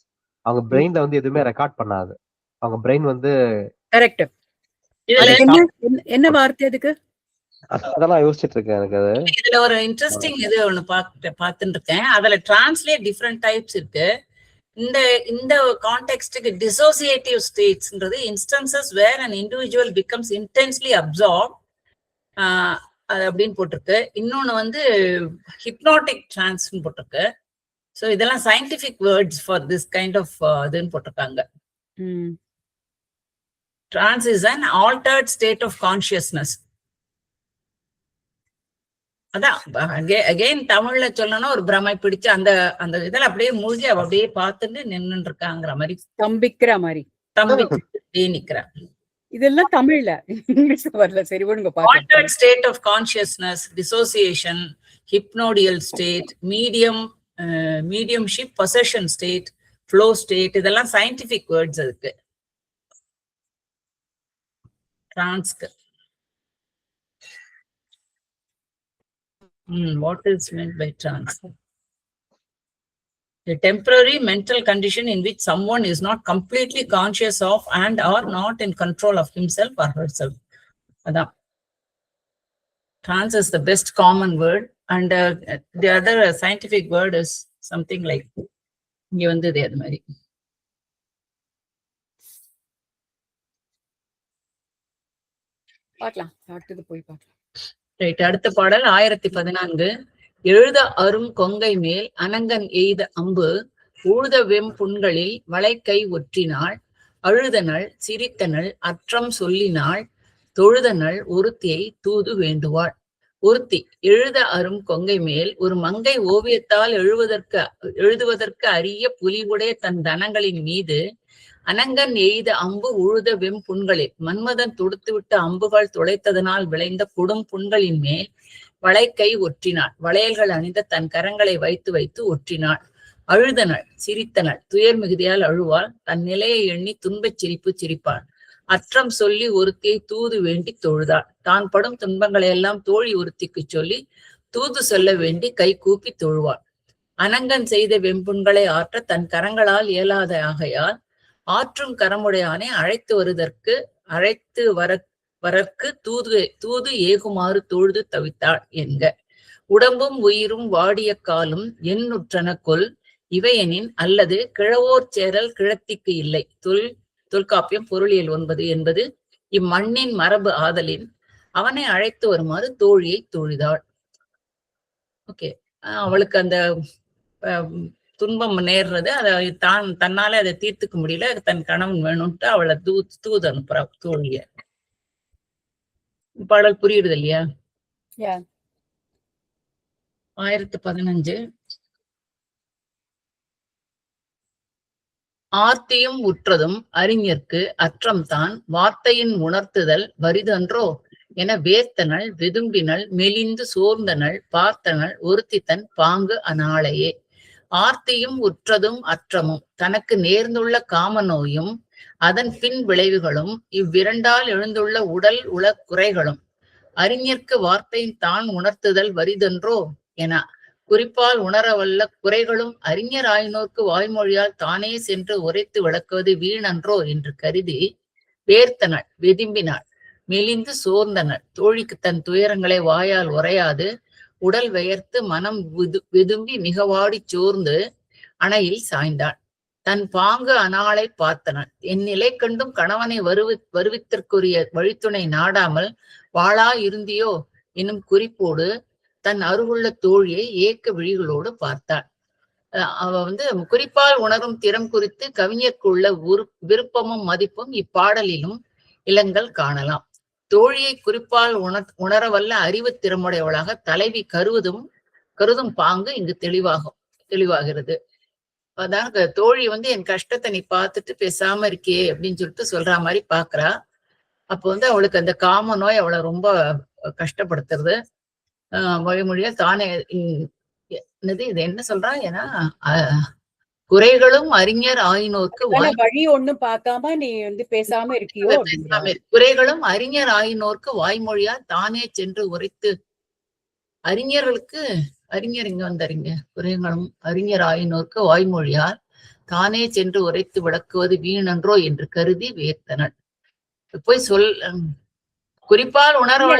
அவங்க பிரெயின்ல வந்து எதுவுமே ரெக்கார்ட் பண்ணாது. அவங்க பிரெயின் வந்து கரெக்ட். என்ன வார்த்தை அதுக்கு? அதெல்லாம் யோசிச்சுட்டு இருக்கேன். எனக்கு அது இதுல ஒரு இன்ட்ரெஸ்டிங் இது ஒண்ணு பாத்துட்டு இருக்கேன். அதுல டிரான்ஸ்லேட் டிஃபரெண்ட் டைப்ஸ் இருக்கு. இந்த கான்டெக்ஸ்டுக்கு டிசோசியேட்டிவ் ஸ்டேட்ஸ்ன்றது instances where an individual becomes intensely absorb அது அப்படின்னு போட்டிருக்கு. இன்னொன்னு வந்து ஹிப்னாட்டிக் டிரான்ஸ்னு போட்டிருக்கு. ஸோ இதெல்லாம் scientific words for this kind of இதுன்னு போட்டிருக்காங்க. Trance is an altered state of consciousness. அதான் அகைன் தமிழ்ல சொல்லணும்னா ஒரு பிரமை பிடிச்சு அந்த அந்த இதெல்லாம் அப்படியே மூழ்கி அப்படியே பார்த்துட்டு நின்று இருக்காங்கிற மாதிரி, தம்பிக்கிற மாதிரி தம்பிச்சு நிக்கிறா. இதெல்லாம் தமிழ்ல, இங்கிலீஷ்ல வரல. சரி விடுங்க. Altered state of consciousness, dissociation, hypnoidal state, mediumship, possession state, flow state, இதெல்லாம் சயின்டிபிக் வேர்ட்ஸ் அதுக்கு. Trance. What is meant by trance? A temporary mental condition in which someone is not completely conscious of and are not in control of himself or herself. Adha. Trance is the best common word, and the other scientific word is something like இங்க வந்து அது மாதிரி. அடுத்த பாடல் 1014. எழுத அரும் கொங்கை மேல் அனங்கன் எய்த அம்பு உழுத வெம் புண்களில் வளைக்கை ஒற்றினாள் அழுதனள் சிரித்தனள் அற்றம் சொல்லினாள் தொழுதனள் ஒருத்தியை தூது வேண்டுவாள். ஒருத்தி எழுத அரும் கொங்கை மேல் ஒரு மங்கை ஓவியத்தால் எழுதுவதற்கு அரிய புலிவுடைய தன் தனங்களின் மீது அனங்கன் எய்த அம்பு உழுத வெம் புண்களில் மன்மதன் தொடுத்துவிட்ட அம்புகள் துளைத்ததனால் விளைந்த குடும் புண்களின் மேல் வளைக்கை ஒற்றினாள். வளையல்கள் அணிந்த தன் கரங்களை வைத்து வைத்து ஒற்றினாள். அழுதனள் சிரித்தனள் துயர் மிகுதியால் அழுவாள். தன் நிலையை எண்ணி துன்பச் சிரிப்பு சிரிப்பாள். அற்றம் சொல்லி ஒருத்தியை தூது வேண்டி தொழுதாள். தான் படும் துன்பங்களை எல்லாம் தோழி ஒருத்திக்கு சொல்லி தூது சொல்ல வேண்டி கை கூப்பி தொழுவாள். அனங்கன் செய்த வெம்புண்களை ஆற்ற தன் கரங்களால் இயலாத ஆகையால் ஆற்றும் கரமுடையானே அழைத்து வரற்கு தூது ஏகுமாறு தொழுது தவித்தாள் என்க. உடம்பும் உயிரும் வாடிய காலும் எண்ணுற்றன கொல் இவையெனின் அல்லது கிழவோர் சேரல் கிழத்திக்கு இல்லை. தொல்காப்பியம் பொருளியல் 9 என்பது இம்மண்ணின் மரபு ஆதலின் அவனை அழைத்து வருமாறு தோழியை தொழுதாள். ஓகே, அவளுக்கு அந்த துன்பம் நேர்றது, அதை தன்னால அதை தீர்த்துக்க முடியல, தன் கணவன் வேணும்ட்டு அவளை தூது அனுப்புறா தோழிய. பாடல் புரியுது இல்லையா? 1015. ஆர்த்தியும் உற்றதும் அறிஞர்க்கு அற்றம் தான் வார்த்தையின் உணர்த்துதல் வரிதன்றோ என வேர்த்தனள் வெதும்பினள் மெலிந்து சோர்ந்தனள் பார்த்தனள் ஒருத்தி தன் பாங்கு அநாளையே. ஆர்த்தியும் உற்றதும் அற்றமும் தனக்கு நேர்ந்துள்ள காம நோயும் அதன் பின் விளைவுகளும் இவ்விரண்டால் எழுந்துள்ள உடல் உள குறைகளும் அறிஞர்க்கு வார்த்தையின் தான் உணர்த்துதல் வரிதன்றோ என குறிப்பால் உணரவல்ல குறைகளும் அறிஞர் ஆயினோர்க்கு வாய்மொழியால் தானே சென்று உரைத்து விளக்குவது வீணன்றோ என்று கருதி வேர்த்தனள் வெதும்பினாள் மெலிந்து சோர்ந்தனள். தோழிக்கு தன் துயரங்களை வாயால் உரையாது உடல் வெயர்த்து மனம் வெதும்பி மிகவாடி சோர்ந்து அணையில் சாய்ந்தாள். தன் பாங்கு அனாளை பார்த்தனள். என் நிலை கண்டும் கணவனை வருவித்திற்குரிய வழித்துணை நாடாமல் வாளா இருந்தியோ என்னும் குறிப்போடு தன் அருகுள்ள தோழியை ஏக்க விழிகளோடு பார்த்தாள். அவ குறிப்பால் உணரும் திறம் குறித்து கவிஞருக்குள்ள விருப்பமும் மதிப்பும் இப்பாடலிலும் இளங்கல் காணலாம். தோழியை குறிப்பால் உணரவல்ல அறிவு திறமுடையவளாக தலைவி கருதும் பாங்கு இங்கு தெளிவாகிறது. அதான் தோழி என் கஷ்டத்தை நீ பார்த்துட்டு பேசாம இருக்கியே அப்படின்னு சொல்லிட்டு சொல்ற மாதிரி பாக்குறா. அப்போ அவளுக்கு அந்த காம நோய் அவளை ரொம்ப கஷ்டப்படுத்துறது. வழிமொழியா தானே இது என்ன சொல்றா, ஏன்னா குறைகளும் அறிஞர் ஆயினோர்க்கு வழி ஒண்ணும் பார்க்காம நீ பேசாம இருக்கியோ. குறைகளும் அறிஞர் ஆயினோர்க்கு வாய்மொழியா தானே சென்று உரைத்து அறிஞர் இங்க வந்தறிங்க குறைகளும் அறிஞர் ஆயினோர்க்கு வாய்மொழியால் தானே சென்று உரைத்து விளக்குவது வீணன்றோ என்று கருதி வேர்த்தனள். போய் குறிப்பால் உணர்வு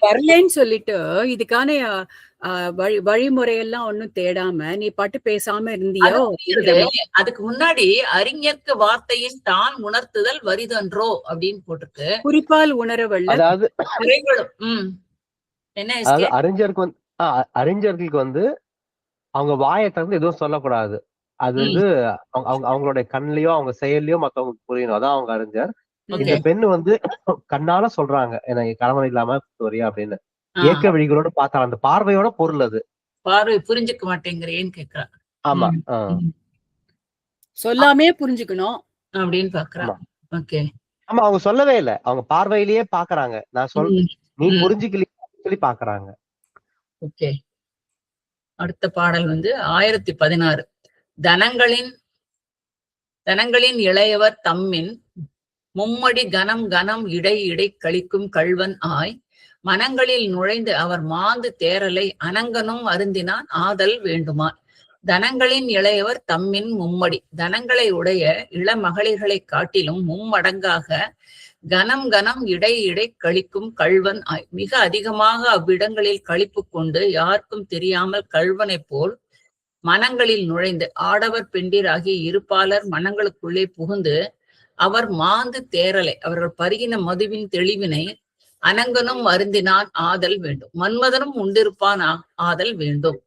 வரலன்னு சொல்லிட்டு இதுக்கான வழிமுறையெல்லாம் ஒண்ணும் தேடாம நீ பாட்டு பேசாம இருந்தியோ. அதுக்கு முன்னாடி அறிஞர்க்கு வார்த்தையின் தான் உணர்த்துதல் வரிதன்றோ அப்படின்னு போட்டிருக்கு. குறிப்பால் உணரவல்ல. அதாவது என்ன அறிஞருக்கு வந்து அறிஞர்களுக்கு வந்து அவங்க வாயை திறந்து எதுவும் சொல்லக்கூடாது. அது வந்து அவங்களுடைய கண்லயோ அவங்க செயல்லயோ மத்தவங்களுக்கு புரியணும். அதான் அவங்க அறிஞர். இந்த பெண்ணு வந்து கண்ணால சொல்றாங்க எனக்கு கணவன் இல்லாம வரியா அப்படின்னு. ஏக்க விழிகளோட பார்த்தா அந்த பார்வையோட பொருள் அது. பார்வை புரிஞ்சுக்க மாட்டேங்கிறேன்னு கேக்குறான். ஆமா. சொல்லாமே புரிஞ்சுக்கணும் அப்படின்னு பாக்குறான். ஓகே. ஆமா, அவங்க சொல்லவே இல்லை. அவங்க பார்வையிலேயே பாக்குறாங்க. நான் நீ புரிஞ்சுக்கலையே சொல்லி பாக்குறாங்க. ஓகே. அடுத்த பாடல் வந்து 1016. தனங்களின் இளையவர் தம்மின் மும்மடி கனம் கனம் இடை இடை கழிக்கும் கள்வன் ஆய் மனங்களில் நுழைந்து அவர் மாந்து தேரலை அனங்கனும் அருந்தினான் ஆதல் வேண்டுமான். தனங்களின் இளையவர் தம்மின் மும்மடி, தனங்களை உடைய இளமகளிர்களை காட்டிலும் மும்மடங்காக கனம் கனம் இடை இடை கழிக்கும் கள்வன் ஆய் மிக அதிகமாக அவ்விடங்களில் கழிப்பு கொண்டு யாருக்கும் தெரியாமல் கள்வனை போல் மனங்களில் நுழைந்து ஆடவர் பெண்டிராகிய இருப்பாளர் மனங்களுக்குள்ளே புகுந்து அவர் மாந்து தேரலை அவர்கள் பருகின மதுவின் தெளிவினை அனங்கனும் அருந்தினான் ஆதல் வேண்டும். மன்மதனும் உண்டிருப்பான் ஆதல் வேண்டும்.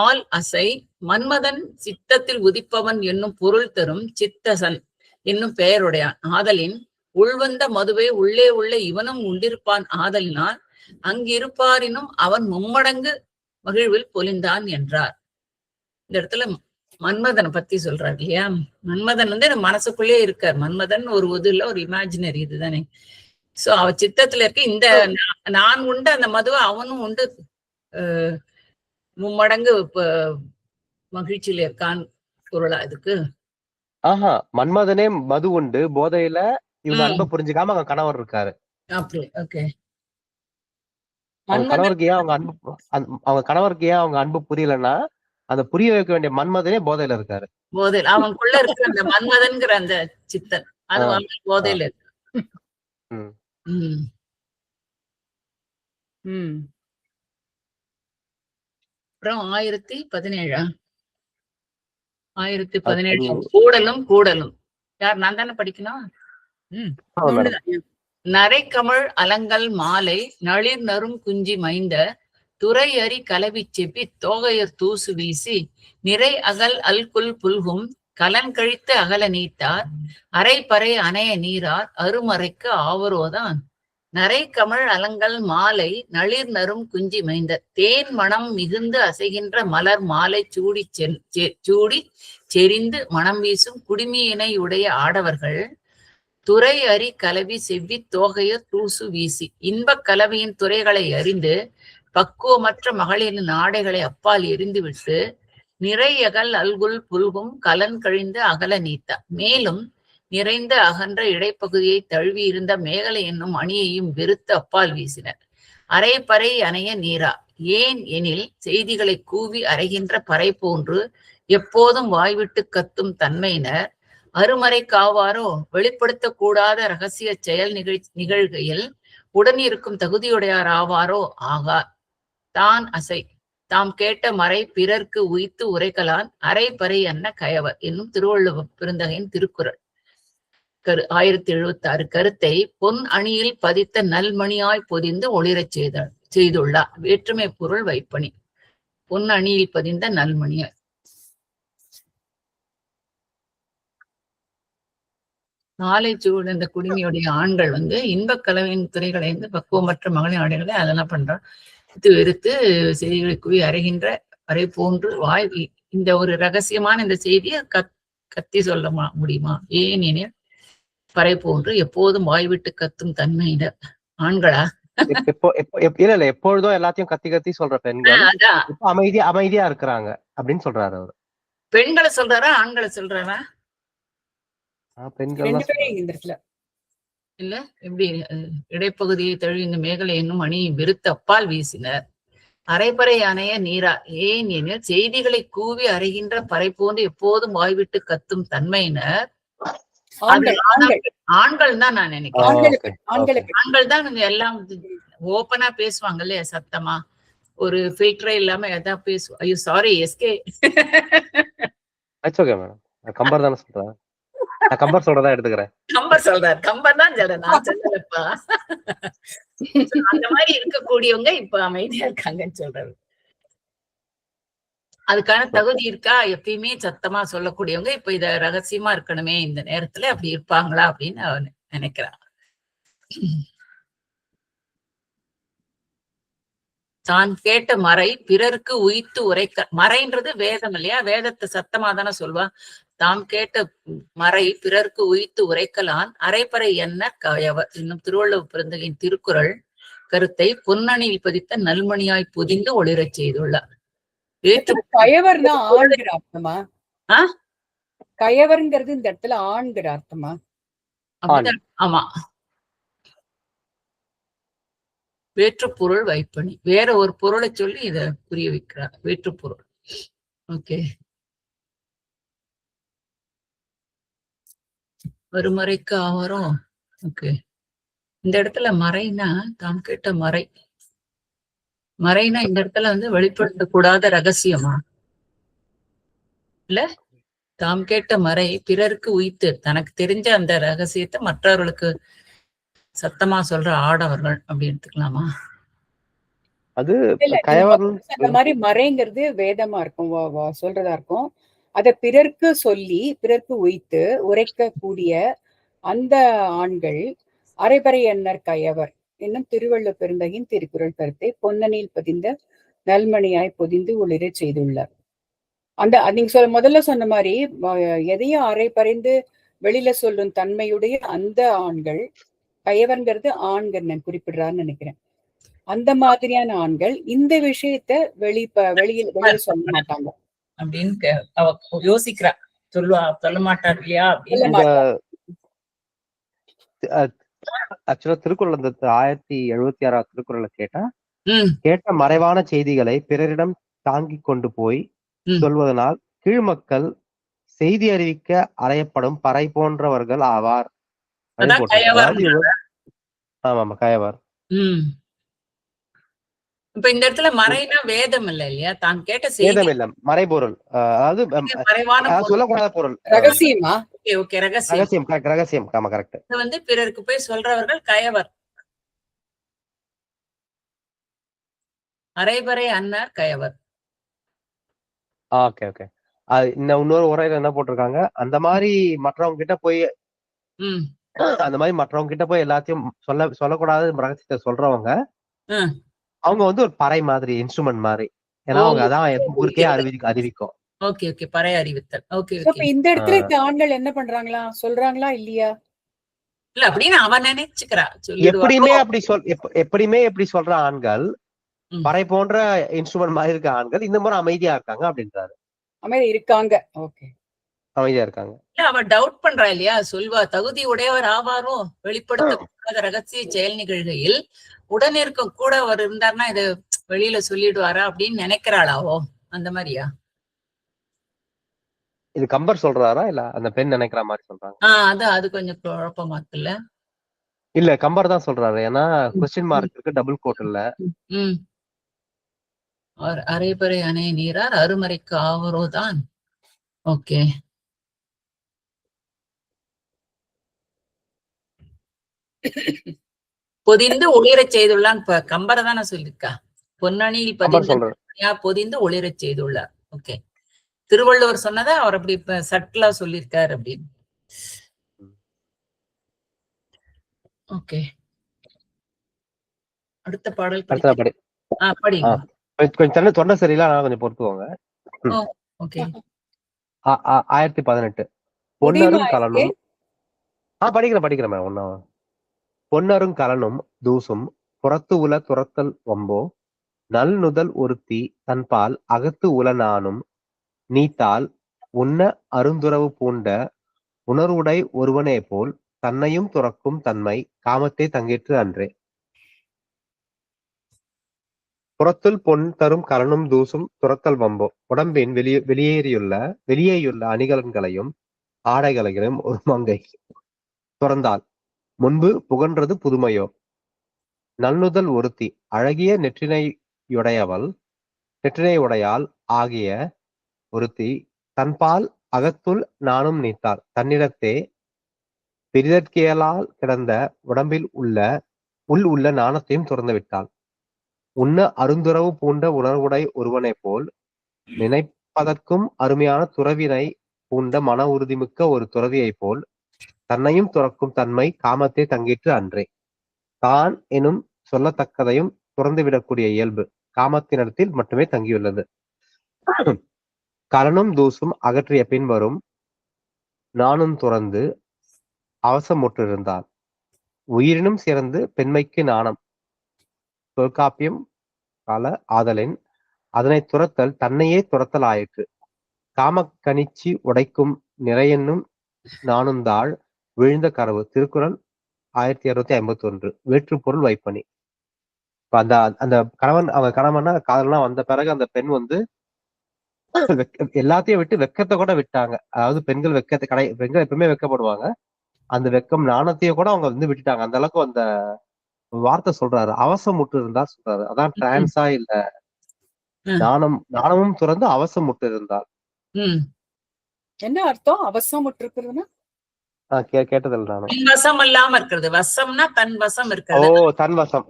ஆல் அசை மன்மதன் சித்தத்தில் உதிப்பவன் என்னும் பொருள் தரும் சித்தசன் என்னும் பெயருடையான் ஆதலின் உள்வந்த மதுவை உள்ளே உள்ள இவனும் உண்டிருப்பான் ஆதலினால் அங்கிருப்பாரினும் அவன் மும்மடங்கு மகிழ்வில் பொலிந்தான் என்றார். இந்த இடத்துல மன்மதனை பத்தி சொல்றாரு இல்லையா? மன்மதன் வந்து மனசுக்குள்ளே இருக்கார். மன்மதன் ஒரு இதுல ஒரு இமேஜினரி இதுதானே. சோ அவ சித்தத்துல இருக்க இந்த நான் உண்டு அந்த மதுவை அவனும் உண்டு மும்மடங்கு மகிழ்ச்சியில இருக்கான் பொருளா இதுக்கு. மன்மதனே மது உண்டு போதையில இவங்க அன்பை புரிஞ்சுக்காம அவங்க கணவர் இருக்காரு. அப்படி ஓகே. அவங்க கணவருக்கு ஏன் அவங்க அன்பு புரியலன்னா அந்த புரிய வைக்க வேண்டிய மன்மதனே போதையில இருக்காரு. போதையில அவனுக்குள்ள இருக்கிற அந்த மன்மதன்கிற அந்த சித்தன் அது போதையில இருக்கு. அப்புறம் 1017 கூடலும் யார்? நான் தானே படிக்கணும். நரைக்கமழ் அலங்கல் மாலை நளிர் நரும் குஞ்சி மைந்த துறை அறி கலவி செப்பி தோகையர் தூசு வீசி நிறை அகல் அல்குல் புல்கும் கலன் கழித்து அகல நீத்தார் அரை பறை அணைய நீரார் அருமறைக்கு ஆவரோதான். நரை கமழ் அலங்கல் மாலை நளிர் நரும் குஞ்சி மைந்த தேன் மனம் மிகுந்து அசைகின்ற மலர் மாலை சூடி செறிந்து மனம் வீசும் குடிமியினை உடைய ஆடவர்கள் துறை அறி கலவி செவ்வி தோகையர் தூசு வீசி இன்பக் கலவையின் துறைகளை அறிந்து பக்குவமற்ற மகளிரின் ஆடைகளை அப்பால் எரிந்துவிட்டு நிறையகல் அல்குல் புல்கும் கலன் கழிந்து அகல நீத்தா மேலும் நிறைந்த அகன்ற இடைப்பகுதியை தழுவி இருந்த மேகலை என்னும் அணியையும் வெறுத்து அப்பால் வீசினர். அரை பறை அணைய நீரா ஏன் எனில் செய்திகளை கூவி அறைகின்ற பறை போன்று எப்போதும் வாய்விட்டு கத்தும் தன்மையினர் அருமறை காவாரோ வெளிப்படுத்தக்கூடாத இரகசிய செயல் நிகழ்கையில் உடனிருக்கும் தகுதியுடையார் ஆவாரோ ஆகார். தான் அசை தாம் கேட்ட மறை பிறர்க்கு உய்த்து உரைக்கலான் அரை பறை அன்ன கயவர் என்னும் திருவள்ளுவர் பெருந்தகையின் திருக்குறள் 1076 கருத்தை பொன் அணியில் பதித்த நல்மணியாய் பொதிந்து ஒளிரச் செய்துள்ளார். வேற்றுமை பொருள் வைப்பணி. பொன் அணியில் பதிந்த நல்மணியாய். நாளை சூழ் இந்த குடிமையுடைய ஆண்கள் வந்து இன்பக் கலவையின் துறைகளை வந்து பக்குவமற்ற மகளின் ஆடைகளை அதெல்லாம் பண்றான் வெறுத்து செய்திகளை குவி அறைகின்ற அறை போன்று வாய் இந்த ஒரு ரகசியமான இந்த செய்தியை கத்தி சொல்ல முடியுமா? ஏனெனில் பறை போன்று எப்போதும் வாய்விட்டு கத்தும் தன்மையினர் ஆண்களா? இல்ல எப்பொழுதும் எல்லாத்தையும் கத்தி கத்தி சொல்ற பெண்கள் அமைதியா இருக்கிறாங்க அப்படின்னு சொல்றாரு அவரு. பெண்களை சொல்றாரா ஆண்களை சொல்றாரா? இல்ல எப்படி இடைப்பகுதியை தழுவி இந்த மேகலை என்னும் அணியை வெறுத்து அப்பால் வீசினர். அரைப்பறை அணைய நீரா ஏன் எனில் செய்திகளை கூவி அறைகின்ற பறை போன்று எப்போதும் வாய்விட்டு கத்தும் தன்மையினர் ஆண்கள் தான். நான் நினைக்கிறேன் ஆண்கள் தான் எல்லாம் ஓப்பனா பேசுவாங்க இல்லையா சத்தமா, ஒரு ஃபில்டரே இல்லாம எதா பேசுவோம். ஐயோ sorry SK. It's okay madam. Kambar தானே சொல்றேன். நான் கம்பர் சொல்றதா எடுத்துக்கிறேன். கம்பர் சொல்றாரு. கம்பர் தான் சொல்றேன், நான் சொல்லலப்பா. அந்த மாதிரி இருக்கக்கூடியவங்க இப்ப அமைதியா இருக்காங்கன்னு சொல்றாரு. அதுக்கான தகுதி இருக்கா? எப்பயுமே சத்தமா சொல்லக்கூடியவங்க இப்ப இத ரகசியமா இருக்கணுமே இந்த நேரத்துல, அப்படி இருப்பாங்களா அப்படின்னு அவன் நினைக்கிறான். தான் கேட்ட மறை பிறருக்கு உய்த்து உரைக்க. மறைன்றது வேதம் இல்லையா? வேதத்தை சத்தமா தானே சொல்வா. தாம் கேட்ட மறை பிறருக்கு உய்த்து உரைக்கலான் அரைப்பறை என்ன கயவர். இன்னும் திருவள்ளுவர் பிறந்தகையின் திருக்குறள் கருத்தை பொன்னணியில் பதித்த நல்மணியாய் பொதிந்து ஒளிரச் செய்துள்ளார். கயவர்னா ஆண்கிற அர்த்தமா? ஆ? கயவர்ங்கிறது இந்த இடத்துல ஆண்கிற அர்த்தமா? ஆமா. வேற்று பொருள் வைப்பணி. வேற ஒரு பொருளை சொல்லி இத புரிய வைக்கிறார். வேற்று பொருள். ஓகே. வருமறைக்கு ஆவரும். ஓகே. இந்த இடத்துல மறைனா தாம் கேட்ட மறை. மறைனா இந்த இடத்துல வந்து வெளிப்படுத்த கூடாத ரகசியமா இல்ல? தாம் கேட்ட மறை பிறருக்கு உய்த்து, தனக்கு தெரிஞ்ச அந்த ரகசியத்தை மற்றவர்களுக்கு சத்தமா சொல்ற ஆடவர்கள் அப்படி எடுத்துக்கலாமா? அது கயவர் அந்த மாதிரி மறைங்கிறது வேதமா இருக்கும், சொல்றதா இருக்கும். அத பிறர்க்கு சொல்லி பிறர்க்கு உய்த்து உரைக்க கூடிய அந்த ஆண்கள் அரைபறை எண்ணர் கயவர் என்னும் திருவள்ளுவர் பெருந்தகையின் திருக்குறள் கருத்தை பொன்னணியில் பதிந்த நல்மணியாய் பொதிந்து ஒளிர செய்துள்ளார். அந்த நீங்க முதல்ல சொன்ன மாதிரி எதையும் அரை பறிந்து வெளியில சொல்லும் தன்மையுடைய அந்த ஆண்கள், கயவர்ங்கிறது ஆண்கள் நான் குறிப்பிடுறான்னு நினைக்கிறேன். அந்த மாதிரியான ஆண்கள் இந்த விஷயத்த வெளியில சொல்ல மாட்டாங்க அப்படின்னு அவ யோசிக்கிறா. சொல்ல மாட்டார் இல்லையா? ஆக்சுவலா திருக்குறள் அந்த 1076 திருக்குறளை கேட்ட மறைவான செய்திகளை பிறரிடம் தாங்கி கொண்டு போய் சொல்வதனால் கீழ்மக்கள் செய்தி அறிவிக்க அறையப்படும் பறை போன்றவர்கள் ஆவார். ஆமா கயவர். இப்ப இந்த இடத்துல மறைனா வேதம் இல்ல இல்லையா? தான் கேட்ட வேதம் இல்ல, மறைபொருள். அதாவது சொல்லக்கூடாத பொருள், ரகசியமா. ஓகே, ரகசியம். ரகசியம். ஆமா கரெக்ட். இது வந்து பிறருக்கு போய் சொல்றவர்கள் கயவர். அரைபறை அன்னார் கயவர். Okay okay. இன்னொரு உரையில என்ன போட்டிருக்காங்க, அந்த மாதிரி மற்றவங்க கிட்ட போய் எல்லாத்தையும் சொல்லக்கூடாது ரகசியத்தை சொல்றவங்க அவங்க வந்து ஒரு பறை மாதிரி, இன்ஸ்ட்ருமெண்ட் மாதிரி. ஏன்னா அவங்க அதான் ஊருக்கே அறிவிக்கும். ஓகே ஓகே, பறை அறிவித்தல். Okay okay. இந்த இடத்துல இந்த ஆண்கள் என்ன பண்றாங்களா, சொல்றாங்களா இல்லையா? இல்ல அப்படின்னு அவன் நினைச்சுக்கிறா. எப்படியுமே எப்படி சொல்ற ஆண்கள் பறை போன்ற இன்ஸ்ட்ருமெண்ட் மாதிரி இருக்க ஆண்கள் இந்த முறை அமைதியா இருக்காங்க அப்படின்றாரு. அமைதியா இருக்காங்க. ஓகே, அமைதியா இருக்காங்க. இல்ல அவ டவுட் பண்றா இல்லையா? சொல்வா தகுதி உடையவர் ஆவாரோ வெளிப்படுத்தக்கூடாத ரகசிய செயல் நிகழ்கையில் உடன் இருக்க கூட அவர் இருந்தாருன்னா இத வெளியில சொல்லிடுவாரா அப்படின்னு நினைக்கிறாளாவோ? அந்த மாதிரியா? இது கம்பர் சொல்றாரா இல்ல அந்த பெண் நினைக்கிற மாதிரி சொல்றாங்க? அது கொஞ்சம் குழப்பமா இருக்குல்ல. இல்ல கம்பர் தான் சொல்றாரு. ஏன்னா கொஸ்டின் மார்க் இருக்கு, டபுள் கோட் இல்ல. அரைபறை அணை நீரார் அருமறைக்கு ஆவரோதான். ஓகே. பொதிந்து ஒளிரச் செய்துள்ளான். கம்பரை தானே சொல்லிருக்கா. பொன்னணியில் பொதிந்து ஒளிரச் செய்துள்ளார். ஓகே. திருவள்ளுவர் சொன்னதை அவர் அப்படி இப்ப சட்டலா சொல்லியிருக்காரு அப்படின்னு. ஓகே. அடுத்த பாடல் படிங்க. கொஞ்சம் தொண்டை சரியில்லை, கொஞ்சம் பொறுத்துக்கோங்க. 1018 பொன்னரும் கலனும். படிக்கிறேன் ஒன்னா. பொன்னரும் கலனும் தூசும் புறத்து உல துரத்தல் வம்போ நல் நுதல் ஒருத்தி தன்பால் அகத்து உல நானும் நீத்தால் உன்ன அருந்துறவு பூண்ட உணர்வுடை ஒருவனே போல் தன்னையும் துறக்கும் தன்மை காமத்தை தங்கிற்று அன்றே. புறத்துள் பொன் தரும் கலனும் தூசும் துரத்தல் வம்போ. உடம்பின் வெளியேயுள்ள அணிகலன்களையும் ஆடைகளையும் ஒரு மங்கை துறந்தால் முன்பு புகன்றது புதுமையோ. நன்னுதல் ஒருத்தி அழகிய நெற்றினையுடையாள் ஆகிய ஒருத்தி தன்பால் அகத்துள் நானும் நீத்தாள். தன்னிடத்தே பிறிதற்கியலால் கிடந்த உடம்பில் உள்ள நாணத்தையும் துறந்து விட்டாள். உண்ண அருந்துறவு பூண்ட உணர்வுடை ஒருவனைப் போல் நினைப்பதற்கும் அருமையான துறவினை பூண்ட மன உறுதிமிக்க ஒரு துறவியைப் போல் தன்னையும் துறக்கும் தன்மை காமத்தை தங்கிற்று அன்றே. தான் எனும் சொல்லத்தக்கதையும் துறந்துவிடக்கூடிய இயல்பு காமத்தினிடத்தில் மட்டுமே தங்கியுள்ளது. கலனும் தூசும் அகற்றிய பின் வரும் நானும் துறந்து அவசமுற்றிருந்தாள். உயிரினும் சிறந்து பெண்மைக்கு நாணம் தொல்காப்பியம் கால ஆதலின் அதனை துரத்தல் தன்னையே துரத்தல் ஆயிற்று. காமக்கணிச்சி உடைக்கும் நிறையென்னும் நானுந்தாள் விழுந்த கரவு. திருக்குறள் 1651. வேற்றுப்பொருள் வைப்பனி. அந்த அந்த அவங்க கணவனா காதலனா வந்த பிறகு அந்த பெண் வந்து எல்லாத்தையும் விட்டு வெக்கத்தை கூட விட்டாங்க. அதாவது பெண்கள் பெண்கள் எப்பவுமே வெக்கப்படுவாங்க. அந்த வெக்கம் நாணத்தையும் கூட அவங்க வந்து விட்டுட்டாங்க. அந்த அளவுக்கு அந்த வார்த்தை சொல்றாரு. அவசமுற்று இருந்தா சொல்றாரு. அதான் டிரான்ஸா இல்ல நாணமும் துறந்து அவசமுற்று இருந்தால். என்ன அர்த்தம் அவசமுற்று? கேட்டதில்ல நானும். வசம் இல்லாம இருக்கிறது. வசம்னா தன் வசம் இருக்கிறது. ஓ தன் வசம்.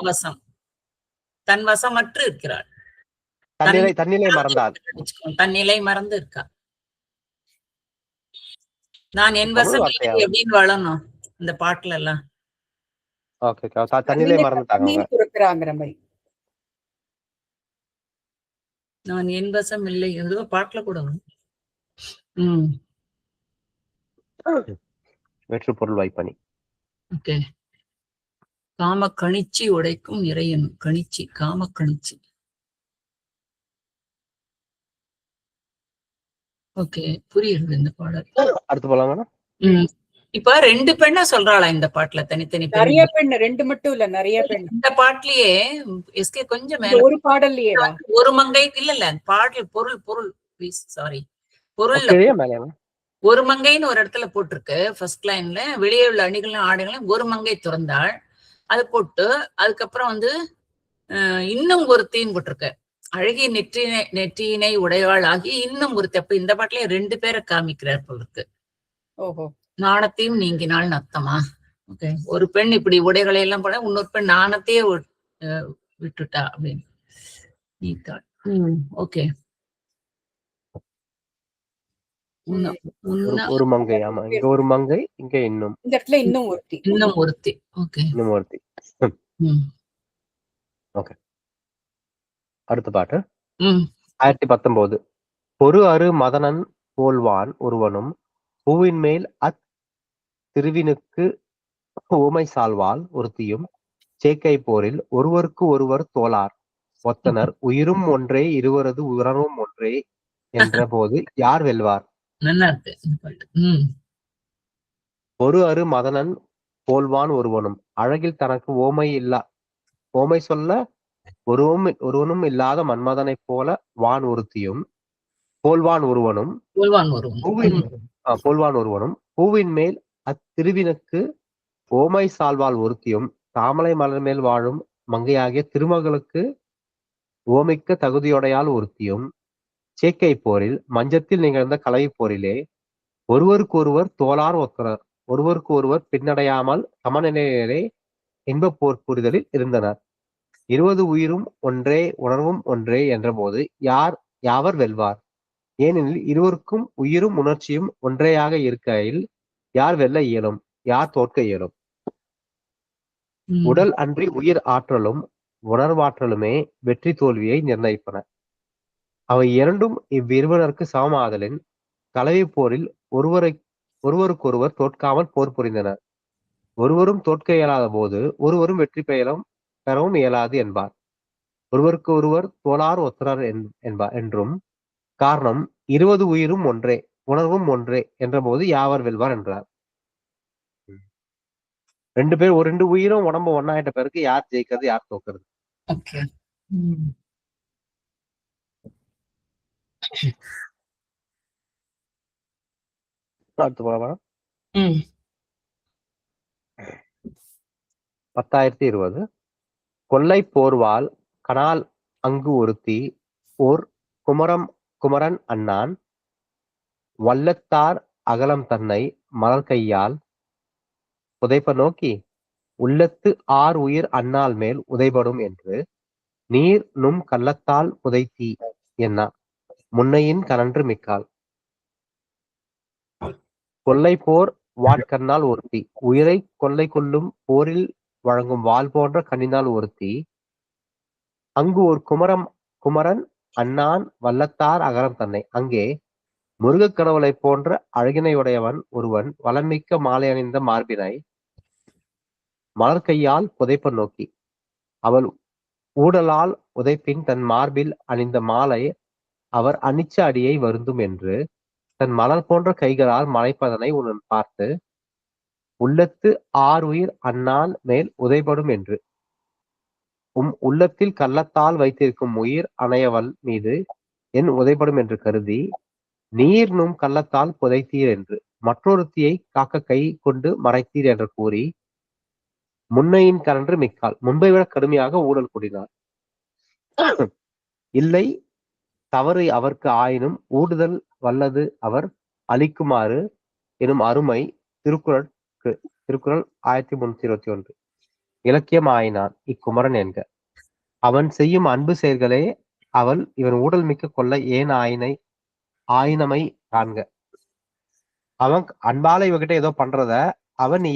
அவசம் தன் வசமற்று இருக்கிறாள். தன்னிலை மறந்தாள். தன்னிலை மறந்து இருக்கா. நான் என் வசம் எப்படின்னு வாழணும் இந்த பாட்டுல எல்லாம். தன்னிலை மறந்துட்டாங்க. நான் என் வசம் இல்லை ஏதோ பாட்டுல கூட. வேற்றுப்பொருள் வைப்பனி. ஓகே. காம கணிச்சி உடைக்கும் இறையனும் கணிச்சி காம கணிச்சி. ஓகே புரியுது இந்த பாடல். அடுத்து போலாமா? இப்ப 2 பெண்ணா சொல்றாளா இந்த பாட்டுல? தனித்தனி நிறைய பெண், 2 மட்டும் இல்ல நிறைய பெண். இந்த பாட்டுலயே எஸ்கே கொஞ்சம் மேல ஒரு பாடல்லையே ஒரு மங்கை இல்ல பாடல் பொருள் ப்ளீஸ் சாரி பொருள் ஒரு மங்கைன்னு ஒரு இடத்துல போட்டிருக்கு. ஃபர்ஸ்ட் லைன்ல வெளியே உள்ள அணிகளும் ஆடைகளும் ஒரு மங்கை துறந்தாள் அது போட்டு அதுக்கப்புறம் வந்து இன்னும் ஒருத்தின்னு போட்டிருக்கு. அழகிய நெற்றியினை உடையாள் ஆகி இன்னும் ஒருத்தி. அப்ப இந்த பாட்டுலயே 2 பேரை காமிக்கிறார் போலுக்கு. ஓஹோ. நாணத்தையும் நீங்கினாள் நத்தமா. ஓகே. ஒரு பெண் இப்படி உடைகளை எல்லாம் போட இன்னொரு பெண் நாணத்தையே விட்டுட்டா அப்படின்னு நீத்தாள். ஓகே. ஒரு மங்கை. ஆமா இங்க ஒரு மங்கை, இங்க இன்னும் இந்த இடத்துல இன்னும் ஒருத்தி. ஓகே. இன்னும் ஒருத்தி. ஓகே. அடுத்த பாட்டு 1019. பொறு அரு மதனன் போல்வான் ஒருவனும் பூவின் மேல் திருவினுக்கு உமை சால்வாள் ஒருத்தியும் சேக்கை போரில் ஒருவருக்கு ஒருவர் தோளார் ஒத்தனர் உயிரும் ஒன்றே இருவரது உணர்வும் ஒன்றே என்ற போது யார் வெல்வார்? ஒரு அரு மதனன் போல்வான் ஒருவனும் அழகில் தனக்கு ஓமை சொல்ல ஒருவனும் இல்லாத மன்மதனைப் போல வான் ஒருத்தியும் போல்வான் ஒருவனும் பூவின் மேல் அத்திருவினுக்கு ஓமை சால்வாள் ஒருத்தியும் தாமரை மலர் மேல் வாழும் மங்கையாகிய திருமகளுக்கு ஓமைக்க தகுதியுடையால் ஒருத்தியும் சேக்கை போரில் மஞ்சத்தில் நிகழ்ந்த கலவை போரிலே ஒருவருக்கு ஒருவர் தோளார் ஒத்தனர் ஒருவருக்கு ஒருவர் பின்னடையாமல் சமநிலையிலே இன்ப போர் புரிதலில் இருந்தனர். 20 உயிரும் ஒன்றே உணர்வும் ஒன்றே என்ற போது யாவர் வெல்வார்? ஏனெனில் இருவருக்கும் உயிரும் உணர்ச்சியும் ஒன்றையாக இருக்கையில் யார் வெல்ல இயலும், யார் தோற்க இயலும்? உடல் அன்றி உயிர் ஆற்றலும் உணர்வாற்றலுமே வெற்றி தோல்வியை நிர்ணயிப்பன. அவை இரண்டும் இவ்விருவருக்கு சமமாதலின் கலவை போரில் ஒருவருக்கொருவர் தோற்காமல் போர் புரிந்தனர். ஒருவரும் தோற்க இயலாத போது ஒருவரும் வெற்றி பெறவும் இயலாது என்பார். ஒருவருக்கு ஒருவர் தோளார் ஒத்தனர் என்றும் காரணம் 20 உயிரும் ஒன்றே உணர்வும் ஒன்றே என்ற போது யாவர் வெல்வார் என்றார். 2 உயிரும் உடம்பு ஒன்னாயிட்ட பிறகு யார் ஜெயிக்கிறது, யார் தோக்குறது? அடுத்து போலாமா? 10,020. கொல்லை போர்வால் கனால் அங்கு ஒருத்தி ஓர் குமரன் அண்ணான் வல்லத்தார் அகலம் தன்னை மலர்கையால் புதைப்ப நோக்கி உள்ளத்து ஆர் உயிர் அண்ணால் மேல் உதைபடும் என்று நீர் நும் கள்ளத்தால் புதைத்தீ என்ன முன்னையின் கனன்று மிக்கால். கொல்லை போர் வாட்கண்ணால் ஒருத்தி உயிரை கொள்ளை கொள்ளும் போரில் வழங்கும் வாள் போன்ற கண்ணினால் ஒருத்தி அங்கு ஒரு குமரன் அண்ணான் வல்லத்தார் அகரம் தன்னை அங்கே முருகக் கடவுளை போன்ற அழகினையுடையவன் ஒருவன் வளமிக்க மாலை அணிந்த மார்பினை மலர்கையால் புதைப்ப நோக்கி அவள் ஊடலால் உதைப்பின் தன் மார்பில் அணிந்த மாலை அவர் அனிச்ச அடியை வருந்தும் என்று தன் மலர் போன்ற கைகளால் மலைப்பதனை உடன் பார்த்து உள்ளத்து ஆர் உயிர் அண்ணான் மேல் உதைபடும் என்று உள்ளத்தில் கள்ளத்தால் வைத்திருக்கும் உயிர் அணையவள் மீது என் உதைபடும் என்று கருதி நீர் நும் கள்ளத்தால் புதைத்தீர் என்று மற்றொருத்தியை காக்க கை கொண்டு மறைத்தீர் என்று கூறி முன்னையின் கனன்று மிக்கால் முன்பை விட கடுமையாக ஊழல் கூடினார். இல்லை தவறு அவர்க்கு ஆயினும் ஊடுதல் வல்லது அவர் அளிக்குமாறு எனும் அருமை திருக்குறள் 1321. இலக்கியம் ஆயினான் இக்குமரன் என்க அவன் செய்யும் அன்பு செயல்களே அவள் இவன் ஊடல் மிக்க கொள்ள ஏன் ஆயினமை காண்க. அவன் அன்பால இவகிட்ட ஏதோ பண்றத அவன் நீ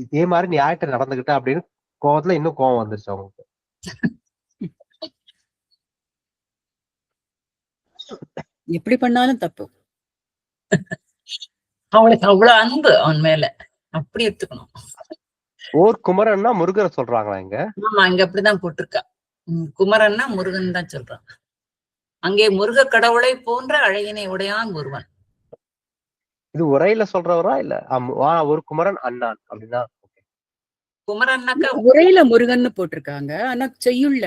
இதே மாதிரி நீ ஆயிட்ட நடந்துகிட்ட அப்படின்னு கோவத்துல இன்னும் கோவம் வந்துருச்சு அவங்களுக்கு. எப்படி பண்ணாலும் தப்பு. அவளுக்கு அவ்வளவு அன்பு அவன் மேல, அப்படி எடுத்துக்கணும். ஓர் குமரன்னா முருகரை சொல்றாங்களா இங்க? ஆமா, இங்க அப்படிதான் போட்டிருக்கா. குமரன்னா முருகன் தான் சொல்றான். அங்கே முருக கடவுளை போன்ற அழகினை உடையான் ஒருவன். இது உரையில சொல்றவரா இல்ல ஒரு குமரன் அண்ணான் அப்படின்னா? குமரன்னாக்க உரையில முருகன் போட்டிருக்காங்க, ஆனா செய்யுள்ள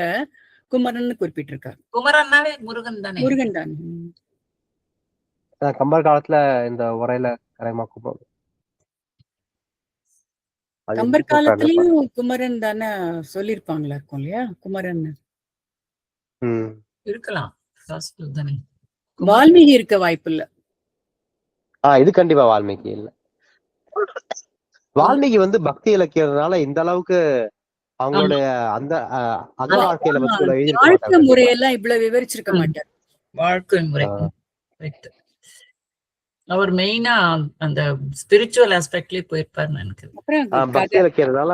குமரன் குறிப்பிட்டிருக்காரு. குமரன்னாவே முருகன் தானே. முருகன் தான். கம்பர் காலத்துல இந்த உரையில கரைமா கம்பர் காலத்திலயும் குமரன் தானே சொல்லிருப்பாங்களா இருக்கும் இல்லையா? குமரன் இருக்கலாம். வால்மீகி இருக்க வாய்ப்பு இல்ல. இது கண்டிப்பா வால்மீகி இல்ல. வால்மீகி வந்து பக்தி இலக்கியனால இந்த அளவுக்கு அவங்களுடைய அந்த வாழ்க்கையில வாழ்க்கை முறையெல்லாம் இவ்வளவு விவரிச்சிருக்க மாட்டார். வாழ்க்கை முறை அவர் மெயினா அந்த ஸ்பிரிச்சுவல் ஆஸ்பெக்ட்லயே போயிருப்பாரு எனக்கு. பக்தி இலக்கியனால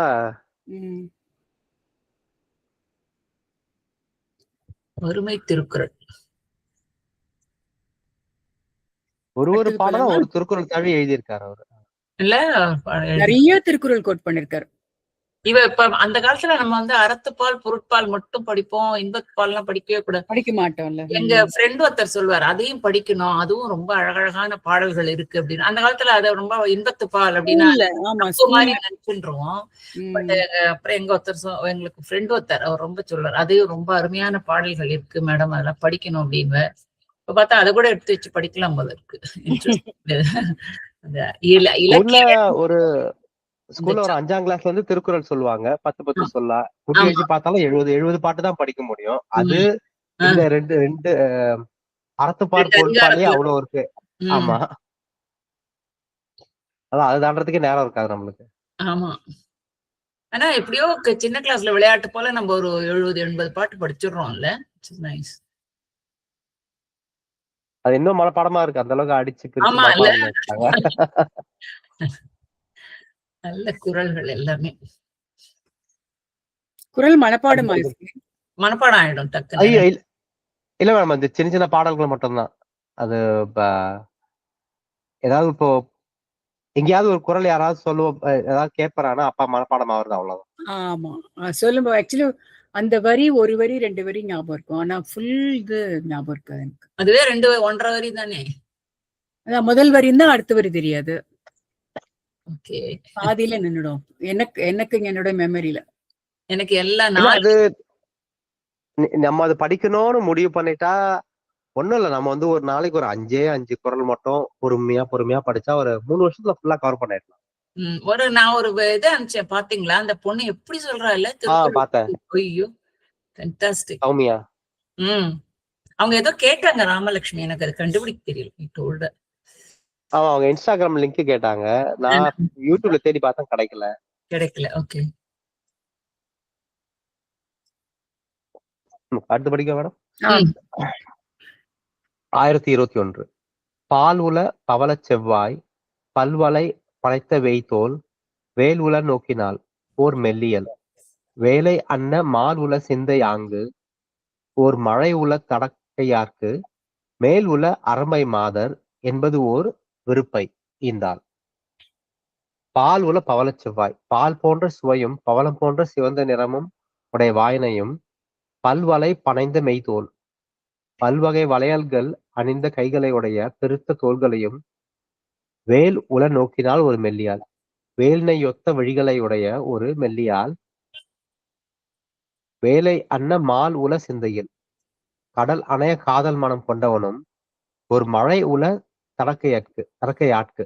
வறுமை திருக்குறள் ஒரு பாடம் ஒரு திருக்குறள் தழுவி எழுதியிருக்காரு அவரு. இல்ல நிறைய திருக்குறள் கோட் பண்ணிருக்காரு. இவ இப்ப அந்த காலத்துல நம்ம வந்து அறத்துப்பால் பொருட்பால் மட்டும் படிப்போம், இன்பத்துப்பால் எல்லாம் படிக்கவே கூடாது, படிக்க மாட்டோம்ல. எங்க ஃப்ரெண்ட் ஒருத்தர் சொல்லுவார், அதையும் படிக்கணும், அதுவும் ரொம்ப அழகழகான பாடல்கள் இருக்கு அப்படின்னு. அந்த காலத்துல அதை ரொம்ப இன்பத்துப்பால் அப்படின்னா மாதிரி நினைச்சுருவோம். பட் அப்புறம் எங்க ஒருத்தர் எங்களுக்கு ஃப்ரெண்ட் ஒருத்தர் அவர் ரொம்ப சொல்லுவார், அதையும் ரொம்ப அருமையான பாடல்கள் இருக்கு மேடம், அதெல்லாம் படிக்கணும் அப்படின்னு. இப்ப பார்த்தா அதை கூட எடுத்து வச்சு படிக்கலாம் போல இருக்கு. ஒரு ஸ்கூல்ல ஒரு 5ஆம் கிளாஸ்ல வந்து திருக்குறள் சொல்லுவாங்க, 10 சொல்ல குட்டி வச்சு பார்த்தாலும் 70 பாட்டு தான் படிக்க முடியும். அது இந்த ரெண்டு அறத்துப்பால் பொருட்பாலே அவ்வளவு இருக்கு. ஆமா, அதான் அது தாண்டறதுக்கே நேரம் இருக்காது நம்மளுக்கு. ஆமா, ஆனா எப்படியோ சின்ன கிளாஸ்ல விளையாட்டு போல நம்ம ஒரு 70-80 பாட்டு படிச்சிடுறோம்ல. நைஸ். அது இன்னும் மனப்பாடமா இருக்கு, அந்த அளவுக்கு அடிச்சு நல்ல குறள்கள் எல்லாமே. குறள் மனப்பாடம் ஆயிடும் டக்கு. இல்ல மேடம், அந்த சின்ன சின்ன பாடல்கள் மட்டும்தான். அது ஏதாவது இப்போ எங்கேயாவது ஒரு குறள் யாராவது சொல்லுவோம், ஏதாவது கேட்பறானா அப்பா மனப்பாடம் ஆகுறது, அவ்வளவுதான். ஆமா சொல்லும்போது ஆக்சுவலி அந்த வரி ஒரு வரி 2 வரி ஞாபகம் இருக்கும், ஆனா ஃபுல் இது ஞாபகம் இருக்காது எனக்கு. அதுவே 1.5 வரி தானே. அதான் முதல் வரி தான், அடுத்த வரி தெரியாது, பாதியில நின்னுடும். எனக்கு என்னோட மெமரியில எனக்கு எல்லாம் அது நம்ம அது படிக்கணும்னு முடிவு பண்ணிட்டா ஒண்ணும் இல்ல, நம்ம வந்து ஒரு நாளைக்கு ஒரு 5 குறள் மட்டும் பொறுமையா படிச்சா ஒரு 3 வருஷத்துல ஃபுல்லா கவர் பண்ணிடலாம். நான் ஒரு இது அனுப்பிச்சேன் பாத்தீங்களா? அந்த பொண்ணு எப்படி சொல்றா இல்ல பார்த்தேன். ஐயோ ஃபேன்டாஸ்டிக். சௌமியா. அவங்க ஏதோ கேட்டாங்க ராமலட்சுமி, எனக்கு அது கண்டுபிடிக்க தெரியல. அவங்க இன்ஸ்டாகிராம் லிங்க் கேட்டாங்க. நான் யூடியூப்ல தேடி பார்த்தேன், கிடைக்கல. ஓகே. அடுத்து படிக்க மேடம். 1021. பால் உல பவளச் செவ்வாய் பல்வளை படைத்த வெய்தோல் வேல் உல நோக்கினாள் ஓர் மெல்லியல் வேலை அன்ன மால் உல சிந்தை ஆங்கு ஓர் மழை உல தடக்கையார்க்கு மேல் உல அரம்பை மாதர் என்பது ஓர் விருப்பை ஈந்தாள். பால் உல பவளச் செவ்வாய், பால் போன்ற சுவையும் பவளம் போன்ற சிவந்த நிறமும் உடைய வாயினையும், பல்வளை பனைந்த மெய்தோல், பல்வகை வளையல்கள் அணிந்த கைகளை உடைய பெருத்த தோள்களையும், வேல் உல நோக்கினால் ஒரு மெல்லியாள், வேல்னை ஒத்த வழிகளை உடைய ஒரு மெல்லியாள், வேலை அன்ன மால் உல சிந்தையில், கடல் அணைய காதல் மனம் கொண்டவனும், ஒரு மழை உல தடக்கையாட்கு,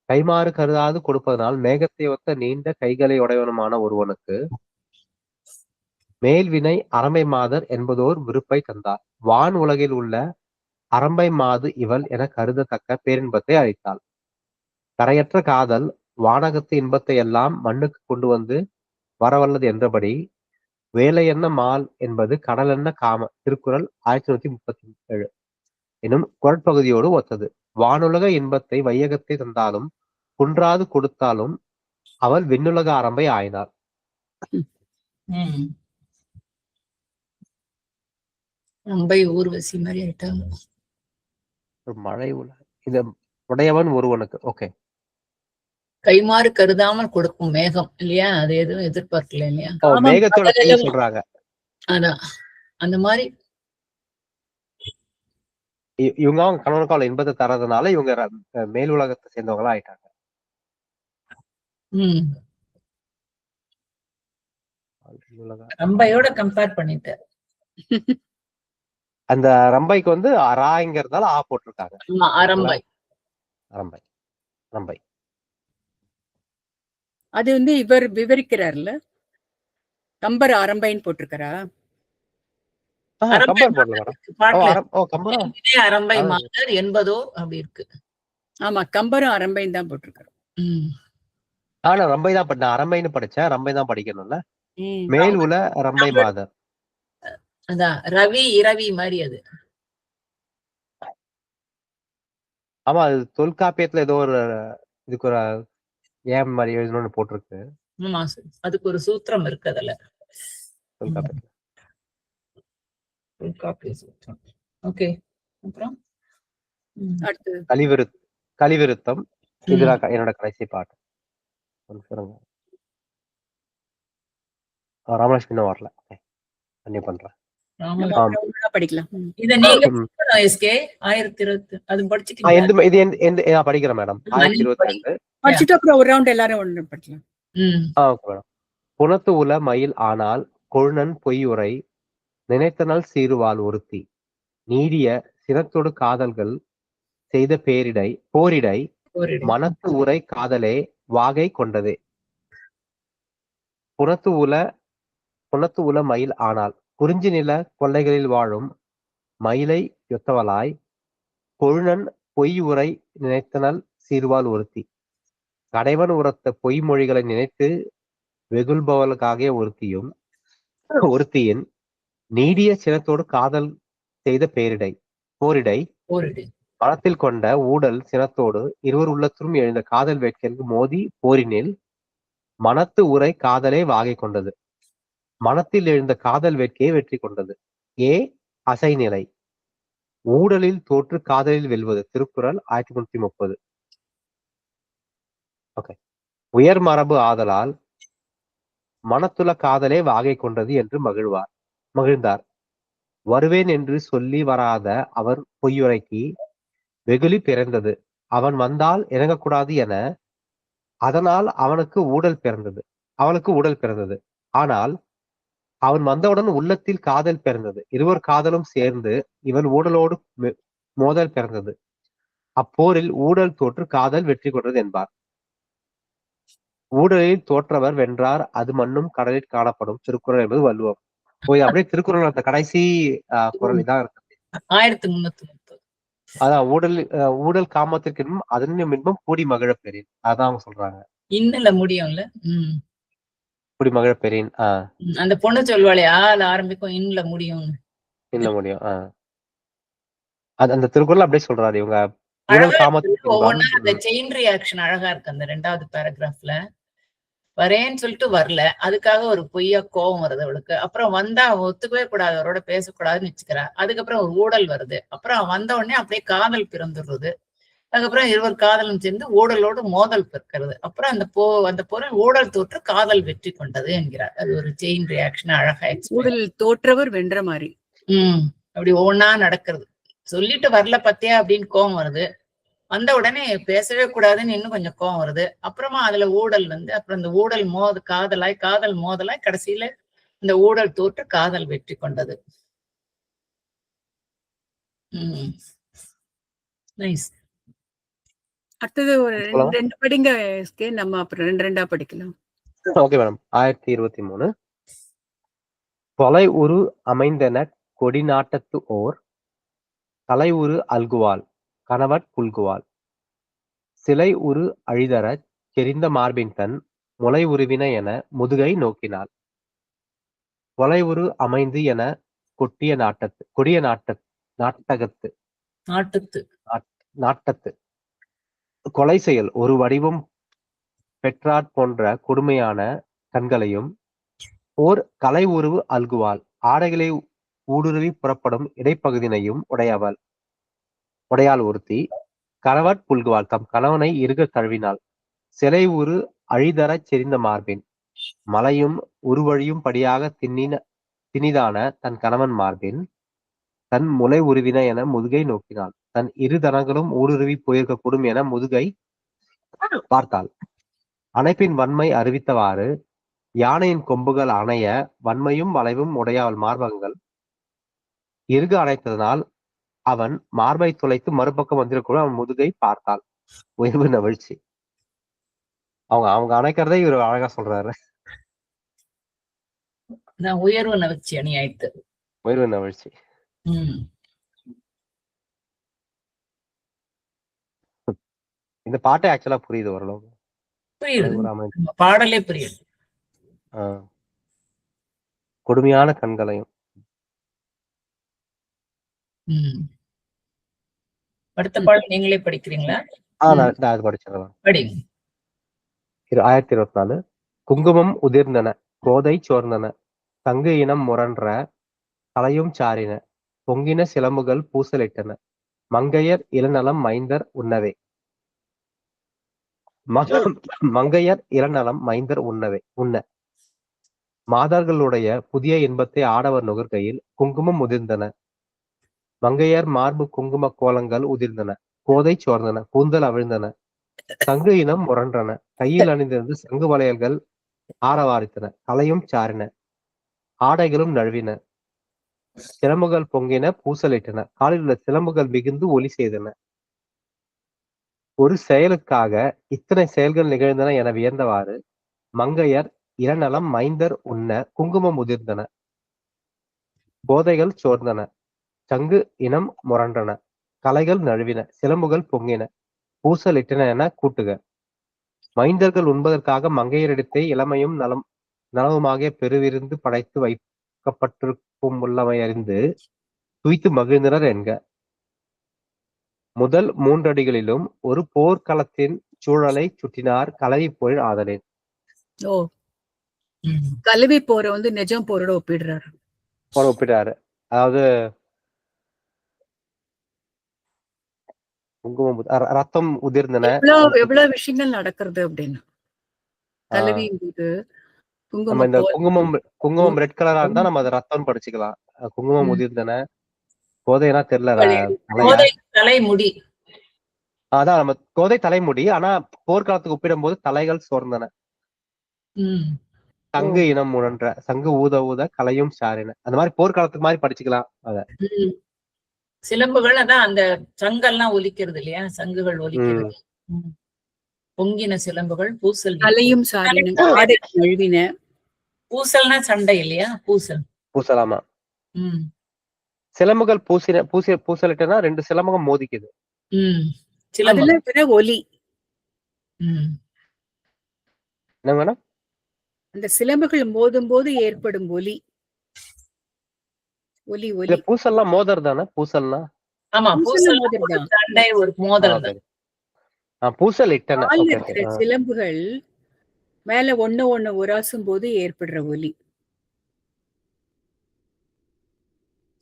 கைமாறு கருதாது கொடுப்பதனால் மேகத்தை ஒத்த நீண்ட கைகளை உடையவனுமான ஒருவனுக்கு மேல்வினை அரம்பை மாதர் என்பதோர் விருப்பை தந்தார். வான் உலகில் உள்ள அரம்பை மாது இவள் என கருதத்தக்க பேரின்பத்தை அளித்தாள். கரையற்ற காதல் வானகத்து இன்பத்தை எல்லாம் மண்ணுக்கு கொண்டு வந்து வரவல்லது என்றபடி வேலை என்ன மால் என்பது கடல் என்ன காம. திருக்குறள் 1137 எனும் குறட்பகுதியோடு ஒத்தது. வானுலக இன்பத்தை வையகத்தை தந்தாலும் குன்றாது கொடுத்தாலும் அவள் விண்ணுலக அரம்பை ஆயினாள். ஊர்வசி மாதிரி ஆயிட்டாங்க. மழை உல இது உடையவன் ஒருவனுக்கு. ஓகே. கைமாறு கருதாமல் கொடுக்கும் மேகம் இல்லையா? அது எதுவும் எதிர்பார்க்கல இல்லையா? மேகத்தோட சொல்றாங்க. அதான் அந்த மாதிரி இவங்க அவங்க கணவனுக்கு இன்பத்தை தரதுனால இவங்க மேல் உலகத்தை சேர்ந்தவங்களா ஆயிட்டாங்க. ரம்பையோட கம்பேர் பண்ணிட்டார். அந்த ரம்பைக்கு வந்து அராங்கிறதால ஆ போட்டிருக்காங்க. அரம்பை ரம்பை ரம்பை அது வந்து இவர் விவரிக்கிறார்ல, கம்பர் அரம்பைன்னு போட்டிருக்காரா? அரம்பை மாதர் என்பதோ அப்படி இருக்கு. ஆமா, கம்பரும் அரம்பைன்னு தான் போட்டிருக்காரு. ஆனா ரம்பை தான் படிச்சேன், அரம்பைன்னு படிச்சேன், ரம்பை தான் படிக்கணும்ல. மேல் உல ரம்பை மாதர். அதான் ரவி இரவி மாதிரி அது. ஆமா, அது தொல்காப்பியத்துல ஏதோ ஒரு இதுக்கு ஒரு ஏன் மாதிரி எழுதணும்னு போட்டிருக்கு. ஆமா, அதுக்கு ஒரு சூத்திரம் இருக்கு அதுல. தொல்காப்பிய சூத்திரம். ஓகே. அப்புறம் கலிவிருத்தம். இதுதான் என்னோட கடைசி பாட்டு. ராமலட்சுமி இன்னும் வரல. பண்ணி பண்றேன். படிக்கலாம். இத நீங்க எஸ்கே 1020 அது படிச்சிட்டீங்களா? இது எந்த படிக்கிறேன் மேடம். 1022 படிச்சிட்டு அப்புறம் ஒரு ரவுண்ட் எல்லாரும் ஒண்ணு படிக்கலாம். Okay madam. புனத்து உல மயில் ஆனால் கொழுநன் பொய்யுரை நினைத்தனால் சீருவாள் ஒருத்தி நீடிய சினத்தோடு காதல்கள் செய்த போரிடை மனத்து உரை காதலே வாகை கொண்டதே. புனத்து உல மயில் ஆனால் குறிஞ்சி நில கொள்ளைகளில் வாழும் மயிலை யொத்தவளாய் கொழுநன் பொய் உரை நினைத்தனல் சீர்வாள் ஒருத்தி கடைவன் உரத்த பொய்மொழிகளை நினைத்து வெகுள்பவளுக்காகிய ஒருத்தியின் நீடிய சினத்தோடு காதல் செய்த போரிடை மனத்தில் கொண்ட ஊடல் சினத்தோடு இருவர் உள்ளத்திலும் எழுந்த காதல் வேட்கைக்கு மோதி போரினில் மனத்து உரை காதலே வாகை கொண்டது. மனத்தில் எழுந்த காதல் வேட்கையை வெற்றி கொண்டது. அசைநிலை ஊடலில் தோற்று காதலில் வெல்வது. திருக்குறள் 1330. ஓகே. உயர் மரபு ஆதலால் மனத்துள்ள காதலே வாகை கொண்டது என்று மகிழ்ந்தார். வருவேன் என்று சொல்லி வராத அவர் பொய்யுரைக்கு வெகுளி பிறந்தது. அவன் வந்தால் இறங்கக்கூடாது என அதனால் அவளுக்கு ஊடல் பிறந்தது. ஆனால் அவன் வந்தவுடன் உள்ளத்தில் காதல் பிறந்தது. இருவர் காதலும் சேர்ந்து இவன் ஊடலோடு மோதல் பிறந்தது. அப்போரில் ஊடல் தோற்று காதல் வெற்றி கொண்டது என்பார். ஊடலில் தோற்றவர் வென்றார் அது மண்ணும் கடலில் காணப்படும் திருக்குறள் என்பது வள்ளுவம். இது அப்படியே திருக்குறள் அந்த கடைசி குறள் இதான் இருக்கு. 1330. அதான் ஊடல் காமத்திற்கு இன்பம் அதனும் இன்பம் கூடி மகிழ பெறின். அதான் அவங்க சொல்றாங்க. இன்னுல முடியும்ல. கூடி மகிழ பெறின். அந்த பொண்ணு சொல்வாளே ஆள் ஆரம்பிக்கும் இன்னுல முடியும். இல்ல முடியும். அந்த திருக்குறள் அப்படியே சொல்றாரு இவங்க. ஊடல் காமத்திற்கு ஒவ்வொன்னா அந்த செயின் ரியாக்ஷன் அழகா இருக்கு. அந்த 2வது பேராகிராஃப்ல வரேன்னு சொல்லிட்டு வரல, அதுக்காக ஒரு பொய்யா கோபம் வருது அவளுக்கு. அப்புறம் வந்தா அவ ஒத்துக்கவே கூடாது, அவரோட பேசக்கூடாதுன்னு வச்சுக்கிறா. அதுக்கப்புறம் ஒரு ஊடல் வருது. அப்புறம் வந்த உடனே அப்படியே காதல் பிறந்துடுறது. அதுக்கப்புறம் இருவர் காதலும் சேர்ந்து ஊடலோடு மோதல் பிறக்கிறது. அப்புறம் அந்த பொருள் ஊடல் தோற்று காதல் வெற்றி கொண்டது என்கிறார். அது ஒரு செயின் ரியாக்ஷன் அழகா. ஊடல் தோற்றவர் வென்ற மாதிரி. அப்படி ஒவ்வொன்னா நடக்கிறது. சொல்லிட்டு வரல பத்தியா அப்படின்னு கோபம் வருது. வந்த உடனே பேசவே கூடாதுன்னு இன்னும் கொஞ்சம் கோவம் வருது. அப்புறமா அதுல ஊடல் வந்து அப்புறம் இந்த ஊடல் காதல் மோதலாய் கடைசியில இந்த ஊடல் தோற்று காதல் வெற்றி கொண்டது. நைஸ். அடுத்தது ஒரு 2 படிங்க. நம்ம அப்புறம் 2 படிக்கலாம். Okay madam. 1023 தொலை உரு அமைந்தன கொடி நாட்டத்து ஓர் தலை உரு அல்குவாள் கணவட் புல்குவாள் சிலை உரு அழிதரச் செறிந்த மார்பின் தன் முளை உருவின என முதுகை நோக்கினாள். கொலை உரு அமைந்து என கொடிய நாட்டத்து கொலை செயல் ஒரு வடிவம் பெற்றாற் போன்ற கொடுமையான கண்களையும் ஓர் கலை உருவு அல்குவாள் ஆடைகளை ஊடுருவி புறப்படும் இடைப்பகுதியினையும் உடையாள் ஒருத்தி கணவட் புல்குவாள் தம் கணவனை இறுக தழுவினாள். சிலை உரு அழிதரச் செறிந்த மார்பின் மலையும் உருவழியும் படியாக திணிதான தன் கணவன் மார்பின் தன் முளை உருவின என முதுகை நோக்கினாள். தன் இரு தனங்களும் ஊடுருவி போயிருக்கக்கூடும் என முதுகை பார்த்தாள். அணைப்பின் வன்மை அறிவித்தவாறு யானையின் கொம்புகள் அணைய வன்மையும் வளைவும் உடையாள் மார்பகங்கள் இறுக அணைத்ததனால் அவன் மார்பை துளைத்து மறுபக்கம் வந்திருக்கூட அவன் முதுகை பார்த்தாள். உயர்வு நவிழ்ச்சி. அவங்க அணைக்கிறதே இவர் அழகா சொல்றாரு. உயர்வு நவிழ்ச்சி அணி ஆயிடுத்து. உயர்வு நவிழ்ச்சி. இந்த பாட்டே ஆக்சுவலா புரியுது ஓரளவு. பாடலே புரியுது. கொடுமையான கண்களையும். அடுத்த பாடல் நீங்களே படிக்கிறீங்களா? நான் படிச்சிடலாம். படிங்க. 1024 குங்குமம் உதிர்ந்தன கோதை சோர்ந்தன தங்கு இனம் முரன்ற தலையும் சாரின பொங்கின சிலம்புகள் பூசலிட்டன மங்கையர் இளநலம் மைந்தர் உண்ணவே. மங்கையர் இளநலம் மைந்தர் உண்ண மாதர்களுடைய புதிய இன்பத்தை ஆடவர் நுகர்கையில் குங்குமம் உதிர்ந்தன. மங்கையர் மார்பு குங்கும கோலங்கள் உதிர்ந்தன. கோதை சோர்ந்தன கூந்தல் அவிழ்ந்தன. சங்கு இனம் முரன்றன கையில் அணிந்திருந்து சங்கு வளையல்கள் ஆரவாரித்தன. தலையும் சாரின ஆடைகளும் நழுவின. சிலம்புகள் பொங்கின பூசலிட்டன. காலில் உள்ள சிலம்புகள் மிகுந்து ஒலி செய்தன. ஒரு செயலுக்காக இத்தனை செயல்கள் நிகழ்ந்தன என வியந்தவாறு மங்கையர் இளநலம் மைந்தர் உண்ண குங்குமம் உதிர்ந்தன. போதைகள் சோர்ந்தன. சங்கு இனம் முரன்றன. கலைகள் நழுவின. சிலம்புகள் பொங்கின பூசலிட்டன என கூட்டுக. மைந்தர்கள் உண்பதற்காக மங்கையரிடத்தை இளமையும் நலவுமாகிய பெருவிருந்து படைத்து வைக்கப்பட்டிருக்கும் உள்ளவை அறிந்து துய்த்து மகிழ்ந்தனர் என்க. முதல் 3 அடிகளிலும் ஒரு போர்க்களத்தின் சூழலை சுட்டினார் கலவி போர் ஆதலேன். கலவி போரை வந்து நிஜம் போரோட ஒப்பிடுறாரு. அதாவது ரத்தம் உதிர்ந்தன. எவ்வளவு விஷயங்கள் நடக்கிறது அப்படின்னு. நம்ம இந்த குங்குமம் ரெட் கலரா இருந்தா நம்ம அதை ரத்தம் படிச்சுக்கலாம். குங்குமம் உதிர்ந்தன. கோதைனா தெரியல. தலைமுடி. அதான் நம்ம கோதை தலைமுடி. ஆனா போர்க்காலத்துக்கு ஒப்பிடும் போது தலைகள் சோர்ந்தன. சங்கு இனம் முழன்ற சங்கு ஊத ஊத கலையும் சாரின. அந்த மாதிரி போர்க்காலத்துக்கு மாதிரி படிச்சுக்கலாம். அத சிலம்புகள் அதான் அந்த சங்கெல்லாம் ஒலிக்கிறது இல்லையா? சங்குகள் ஒலிக்கிறது. பொங்கின சிலம்புகள் பூசல் அலையும் சாரினும் ஆடை நழுவின. பூசல்னா சண்டை இல்லையா? பூசலாமா. சிலம்புகள் பூசலிட்டனா 2 சிலம்பகம் மோதிக்குது. அதுல ஒலி. என்ன மேடம்? அந்த சிலம்புகள் மோதும் போது ஏற்படும் ஒலி. ஒலி ஒலி. பூசல்லாம் மோதர் தானே? பூசல்னா ஆமா, பூசல் சண்டை, ஒரு மோதல் தான். பூசல் இட்டன. சிலம்புகள் மேல ஒண்ணு உராசும் போது ஏற்படுற ஒலி.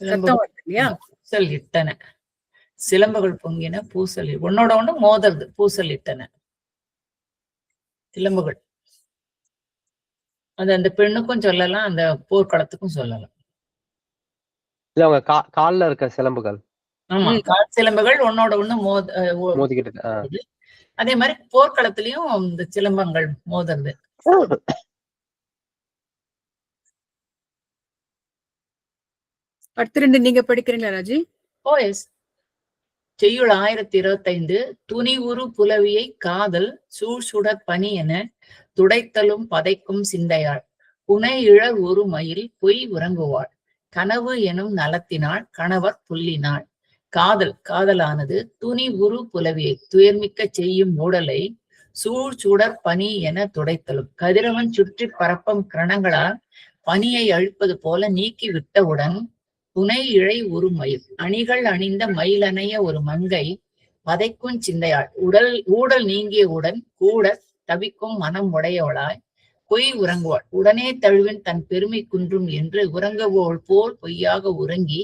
பூசல் இட்டன, சிலம்புகள் பொங்கின, பூசல் ஒன்னோட ஒண்ணு மோதல், பூசல் இட்டன சிலம்புகள். அது அந்த பெண்ணுக்கும் சொல்லலாம், அந்த போர்க்களத்துக்கும் சொல்லலாம். இல்ல அவங்க கால்ல இருக்க சிலம்புகள். ஆமா, கால் சிலம்புகள் ஒன்னோட ஒண்ணு மோதிக்கிட்டு. அதே மாதிரி போர்க்களத்திலயும் இந்த சிலம்பங்கள் மோதுறது. அடுத்த 2 நீங்க படிக்கிறீங்களா ராஜி? ஓ எஸ். செய்யுள் 1025. துணிவுறு புலவியை காதல் சூழ்சுடர் பனி என துடைத்தலும் பதைக்கும் சிந்தையாள் புனை இழல் ஒரு மயில் பொய் உறங்குவாள் கனவு எனும் நலத்தினாள் கணவர் புல்லினாள். காதலானது துணி உரு புலவியை துயர்மிக்க செய்யும் மூடலை சூழ்சுடர் பனி என துடைத்தலும் கதிரவன் சுற்றி பரப்பும் கிரணங்களால் பனியை அழிப்பது போல நீக்கி விட்டவுடன் புனை இழை ஒரு மயில் அணிகள் அணிந்த மயிலணைய ஒரு மங்கை பதைக்கும் சிந்தையாள் ஊடல் நீங்கியவுடன் கூட தவிக்கும் மனம் உடையவளாய் பொய் உறங்குவாள் உடனே தழுவின் தன் பெருமை குன்றும் என்று உறங்குவோள் போல் பொய்யாக உறங்கி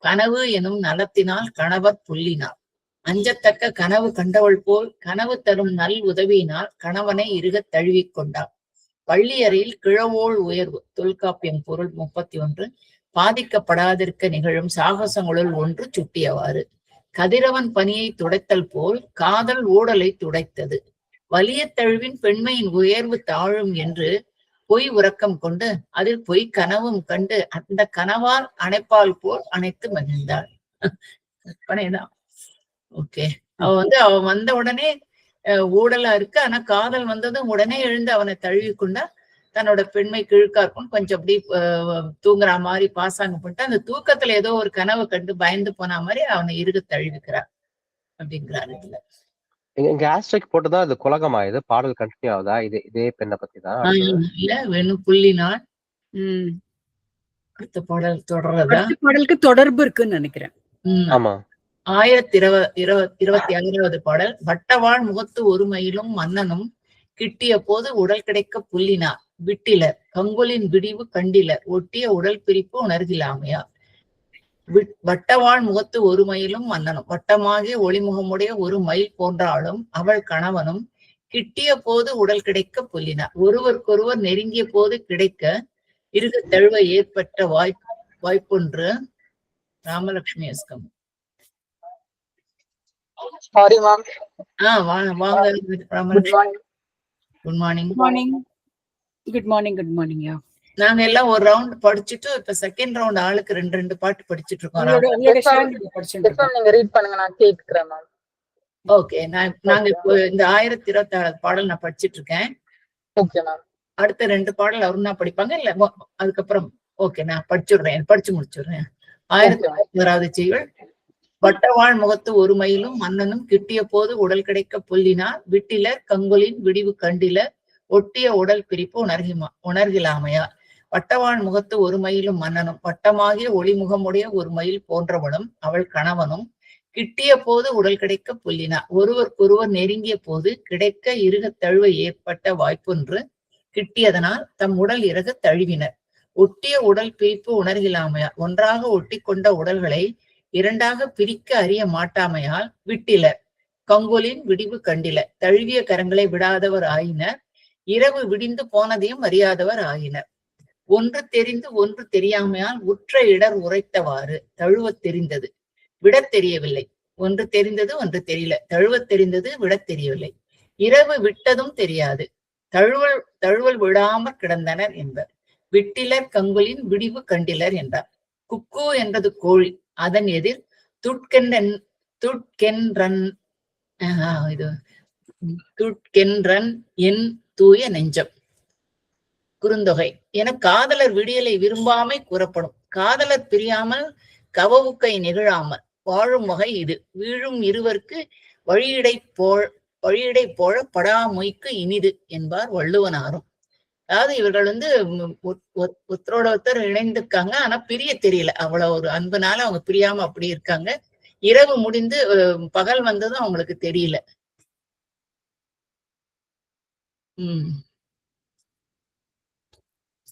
கனவு எனும் நலத்தினால் கணவர் புல்லினாள். அஞ்சத்தக்க கனவு கண்டவள் போல் கனவு தரும் நல் உதவியினால் கணவனை இறுகத் தழுவிக் கொண்டாள். பள்ளியறையில் கிழவோள் உயர்வு. தொல்காப்பியம் பொருள் 31. பாதிக்கப்படாதிருக்க நிகழும் சாகசங்களுள் ஒன்று சுட்டியவாறு. கதிரவன் பனியை துடைத்தல் போல் காதல் ஊடலை துடைத்தது. வலிய தழுவின் பெண்மையின் உயர்வு தாழும் என்று பொய் உறக்கம் கொண்டு அதில் பொய் கனவும் கண்டு அந்த கனவால் அணைப்பால் போல் அணைத்து மகிழ்ந்தாள். கற்பனைதான். ஓகே, அவ வந்த உடனே ஊடலா இருக்கு, ஆனா காதல் வந்ததும் உடனே எழுந்து அவனை தழுவி கொண்டா தன்னோட பெண்மை கிழுக்கா இருக்கும், கொஞ்சம் அப்படி தூங்குற மாதிரி பாசாங்க பண்ணிட்டு அந்த தூக்கத்துல ஏதோ ஒரு கனவு கண்டு பயந்து போன மாதிரி அவனை இறுக தழுவிக்கிறார் அப்படிங்கிறாரு. இதுல இங்க ஆஸ்ட்ரிக் போட்டுதான் இது குலகமா, இது பாடல் கண்டினியூ ஆகுதா? இதே பெண்ணை பத்தி தான் இல்ல வேணும் புள்ளினாள். அடுத்த பாடல் தொடர்றதா? பாடலுக்கு தொடர்பு இருக்குன்னு நினைக்கிறேன். ஆமா. 1026வது பாடல். வட்டவாள் முகத்து ஒரு மயிலும் மன்னனும் கிட்டிய போது உடல் கிடைக்க புல்லினார் விட்டிலர் கங்குலின் விடிவு கண்டிலர் ஒட்டிய உடல் பிரிப்பு உணர்கிலாமையா. வட்டவாள் முகத்து ஒரு மயிலும் மன்னனும், வட்டமாகிய ஒளிமுகமுடைய ஒரு மயில் போன்றாலும் அவள் கணவனும் கிட்டிய போது உடல் கிடைக்க புல்லினார். ஒருவருக்கொருவர் நெருங்கிய போது கிடைக்க இறுக தழுவ ஏற்பட்ட வாய்ப்பொன்று. ராமலட்சுமி அஸ்கம். வாங்க ராமலட்சுமி. Good morning. நாங்க எல்லாம் ஒரு ரவுண்ட் படிச்சுட்டு இப்ப செகண்ட் ரவுண்ட் ஆளுக்கு 2 பாட்டு படிச்சுட்டு இருக்கோம். ஓகே, நாங்க இப்போ இந்த 1026 பாடல் நான் படிச்சுட்டு இருக்கேன். அடுத்த 2 பாடல் அருணா படிப்பாங்க, இல்ல அதுக்கப்புறம் ஓகே நான் படிச்சு முடிச்சுடுறேன். 1026வது செய்யுள். வட்டவாள் முகத்து ஒரு மயிலும் மன்னனும் கிட்டிய போது உடல் கிடைக்க புல்லினார் விட்டிலர் கங்குலின் விடிவு கண்டிலர் ஒட்டிய உடல் பிரிப்பு உணர்கிலாமையா. வட்டவாள் முகத்து ஒரு மயிலும் மன்னனும், வட்டமாகிய ஒளிமுகமுடைய ஒரு மயில் போன்றவளும் அவள் கணவனும் கிட்டிய போது உடல் கிடைக்க புல்லினார். ஒருவருக்கொருவர் நெருங்கிய போது கிடைக்க இறுக தழுவ ஏற்பட்ட வாய்ப்பொன்று கிட்டியதனால் தம் உடல் இறுக தழுவினர். ஒட்டிய உடல் பிரிப்பு உணர்கிலாமையால் ஒன்றாக ஒட்டி கொண்ட உடல்களை 2ஆக பிரிக்க அறிய மாட்டாமையால் விட்டிலர் கங்குலின் விடிவு கண்டிலர் தழுவிய கரங்களை விடாதவர் ஆயினர். இரவு விடிந்து போனதையும் அறியாதவர் ஆயினர். ஒன்று தெரிந்து ஒன்று தெரியாமையால் உற்ற இடர் உரைத்தவாறு தழுவத் தெரிந்தது விடத் தெரியவில்லை. ஒன்று தெரிந்தது ஒன்று தெரியல, தழுவத் தெரிந்தது விடத் தெரியவில்லை. இரவு விட்டதும் தெரியாது, தழுவல் விடாமற் கிடந்தனர் என்பர். விட்டிலர் கங்குலின் விடிவு கண்டிலர் என்றார். குக்கு என்றது கோழி, அதன் எதிர் துட்கென்றன் இது துட்கென்றன் என் தூய நெஞ்சம். குறுந்தொகை என காதலர் விடியலை விரும்பாமை கூறப்படும். காதலர் பிரியாமல் கவவுக்கை நிகழாமல் வாழும் வகை இது. வீழும் இருவர்க்கு வழியிடை போல படாமொய்க்கு இனிது என்பார் வள்ளுவனாரும். அதாவது இவர்கள் ஒருத்தரோட ஒருத்தர் இணைந்திருக்காங்க, ஆனா பிரிய தெரியல. அவ்வளவு ஒரு அன்புனால அவங்க பிரியாம அப்படி இருக்காங்க. இரவு முடிந்து பகல் வந்ததும் அவங்களுக்கு தெரியல.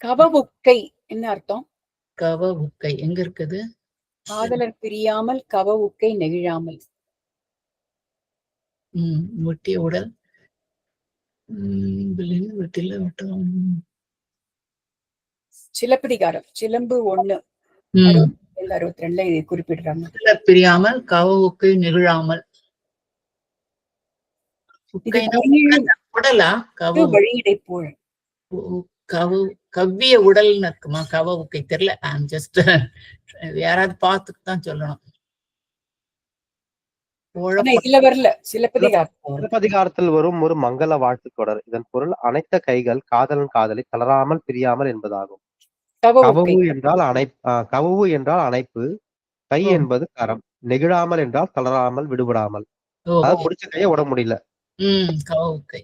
கவவுக்கை என்ன அர்த்தம்? கவவுக்கை எங்க இருக்குது? காதலர் பிரியாமல் கவவுக்கை நெகிழாமல். ஒட்டிய உடல் வீட்டில சிலப்பதிகாரம் சிலம்பு 1 62 இதை குறிப்பிடுறாங்க. பிரியாமல் கவவுக்கை நெகிழாமல். உடலா வழியிடை போல கவ்விய உடல்னு இருக்குமா? கவவுக்கை தெரியல. ஜஸ்ட் யாராவது பார்த்துட்டு தான் சொல்லணும். இதுல வரல. சிலப்பதிகாரத்தில் வரும் ஒரு மங்கள வாழ்த்து தொடர். இதன் பொருள் அனைத்த கைகள் காதலன் காதலை தளராமல் பிரியாமல் என்பதாகும். கவவு என்றால் அணைப்பு, கை என்பது கரம், நெகிழாமல் என்றால் தளராமல் விடுபடாமல். அதாவது பிடிச்ச கைய விட முடியல. கவவுக்கை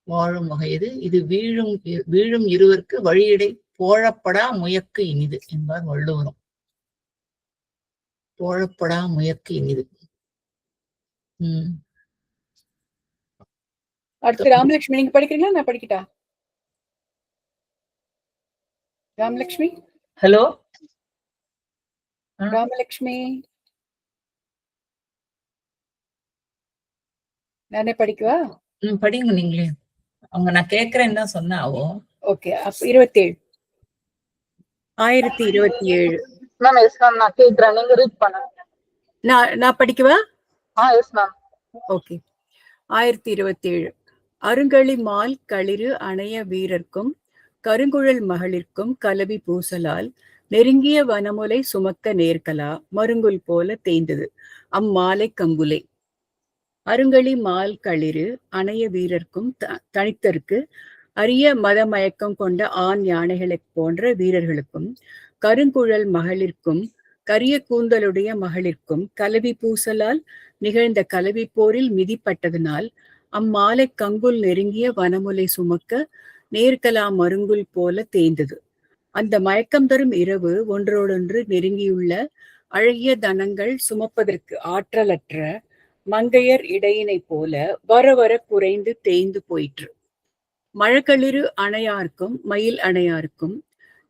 வாழும் வகை இது. இது வீழும் இருவருக்கு வழியிடை போழப்படா முயக்கு இனிது என்பார் வள்ளுவரும். போழப்படா முயக்கு இனிது. அடுத்து ராமலட்சுமி, நீங்க படிக்கிறீங்களா? நான் படிக்கிட்டா? ராமலட்சுமி, ஹலோ ராமலட்சுமி, நானே படிக்கவா? படிங்க நீங்களே. அவங்க நான் கேக்குறேன்னு தான் சொன்னாவோ. ஓகே, அப்ப 27 1027. மேம் எஸ் மேம், நான் கேக்குறேன், நீங்க ரீட் பண்ணுங்க. நான் படிக்கவா? Yes ma'am. ஓகே. 1027. அருங்களி மால் களிறு அணைய வீரர்க்கும் கருங்குழல் மகளிர்க்கும் கலவி பூசலால் நெருங்கிய வனமுலை சுமக்க நேர்கலா மருங்குல் போல தேய்ந்தது அம்மாலை கங்குலை. அருங்களி மால் களிறு அணைய வீரர்க்கும் தனித்தருக்கு அரிய மதமயக்கம் கொண்ட ஆண் யானைகளைப் போன்ற வீரர்களுக்கும் கருங்குழல் மகளிர்க்கும் கரிய கூந்தலுடைய மகளிர்க்கும் கலவி பூசலால் நிகழ்ந்த கலவி போரில் மிதிப்பட்டதனால் அம்மாலை கங்குல் நெருங்கிய வனமுலை சுமக்க நேர்கலா மருங்குல் போல தேய்ந்தது. அந்த மயக்கம் தரும் இரவு ஒன்றோடொன்று நெருங்கியுள்ள அழகிய தனங்கள் சுமப்பதற்கு ஆற்றலற்ற மங்கையர் இடையினை போல வர வர குறைந்து தேய்ந்து போயிற்று. மழக்களிறு அணையார்க்கும் மயில் அணையார்க்கும்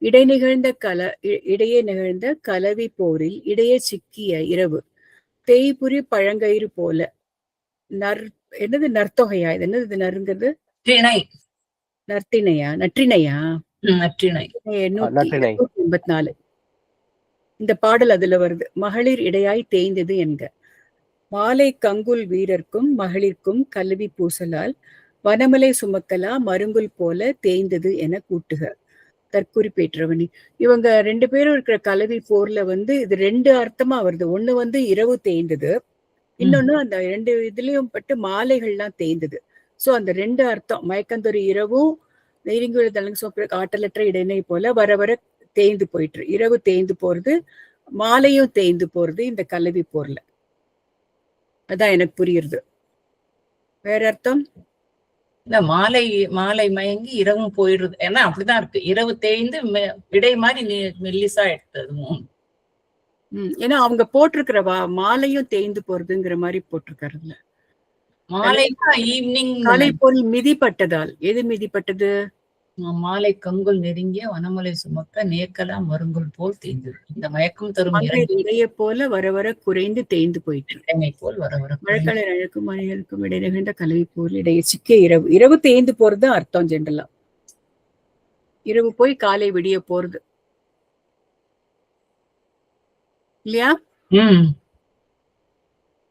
இடையே நிகழ்ந்த கலவி போரில் இடையே சிக்கிய இரவு தேய்புரி பழங்கயிறு போல என்னது நற்தொகையா? இது என்னது? இது நறுங்கிறது நற்றிணையா? 184. இந்த பாடல் அதுல வருது. மகளிர் இடையாய் தேய்ந்தது என்க. மாலை கங்குல் வீரர்க்கும் மகளிர்க்கும் கல்வி பூசலால் வனமலை சுமக்கலா மருங்குல் போல தேய்ந்தது என கூட்டுக. தற்குறிப்பேற்றவனி. இவங்க 2 பேரும் இருக்கிற கலவி போர்ல இது 2 அர்த்தமா வருது. ஒண்ணு இரவு தேய்ந்தது, இன்னொன்னு அந்த 2 இதுலயும் பட்டு மாலைகள்லாம் தேய்ந்தது. சோ அந்த 2 அர்த்தம். மயக்கந்தொரு இரவும் நெருங்கியுள்ள தலங்கு சுமப்பதற்கு ஆற்றலற்ற இடையினை போல வர வர தேய்ந்து போயிட்டு. இரவு தேய்ந்து போறது, மாலையும் தேய்ந்து போறது இந்த கலவி போர்ல. அதான் எனக்கு புரியுது. வேற அர்த்தம்? இல்ல, மாலை மயங்கி இரவும் போயிடுறது. ஏன்னா அப்படிதான் இருக்கு. இரவு தேய்ந்து இடை மாதிரி மெல்லிசா எடுத்தது. ஏன்னா அவங்க போட்டிருக்கிற மாலையும் தேய்ந்து போறதுங்கிற மாதிரி போட்டிருக்காருல்ல. மாலை ஈவினிங் காலை போல் மிதிப்பட்டதால். எது மிதிப்பட்டது? மாலை கங்குல் நெருங்கிய வனமலை சுமக்க நேர்கலா மருங்குல் போல் தேய்ந்தது. இந்த மயக்கம் தரும் இடையே போல வர வர குறைந்து தேய்ந்து போயிட்டு போல் வர வர மழைக்காலர் அழகும் மனிதருக்கும் இடையே நிகழ்ந்த கலவி போல் இடையே சிக்கிய இரவு தேய்ந்து போறது அர்த்தம். ஜென்ரலா இரவு போய் காலை விடிய போறது இல்லையா?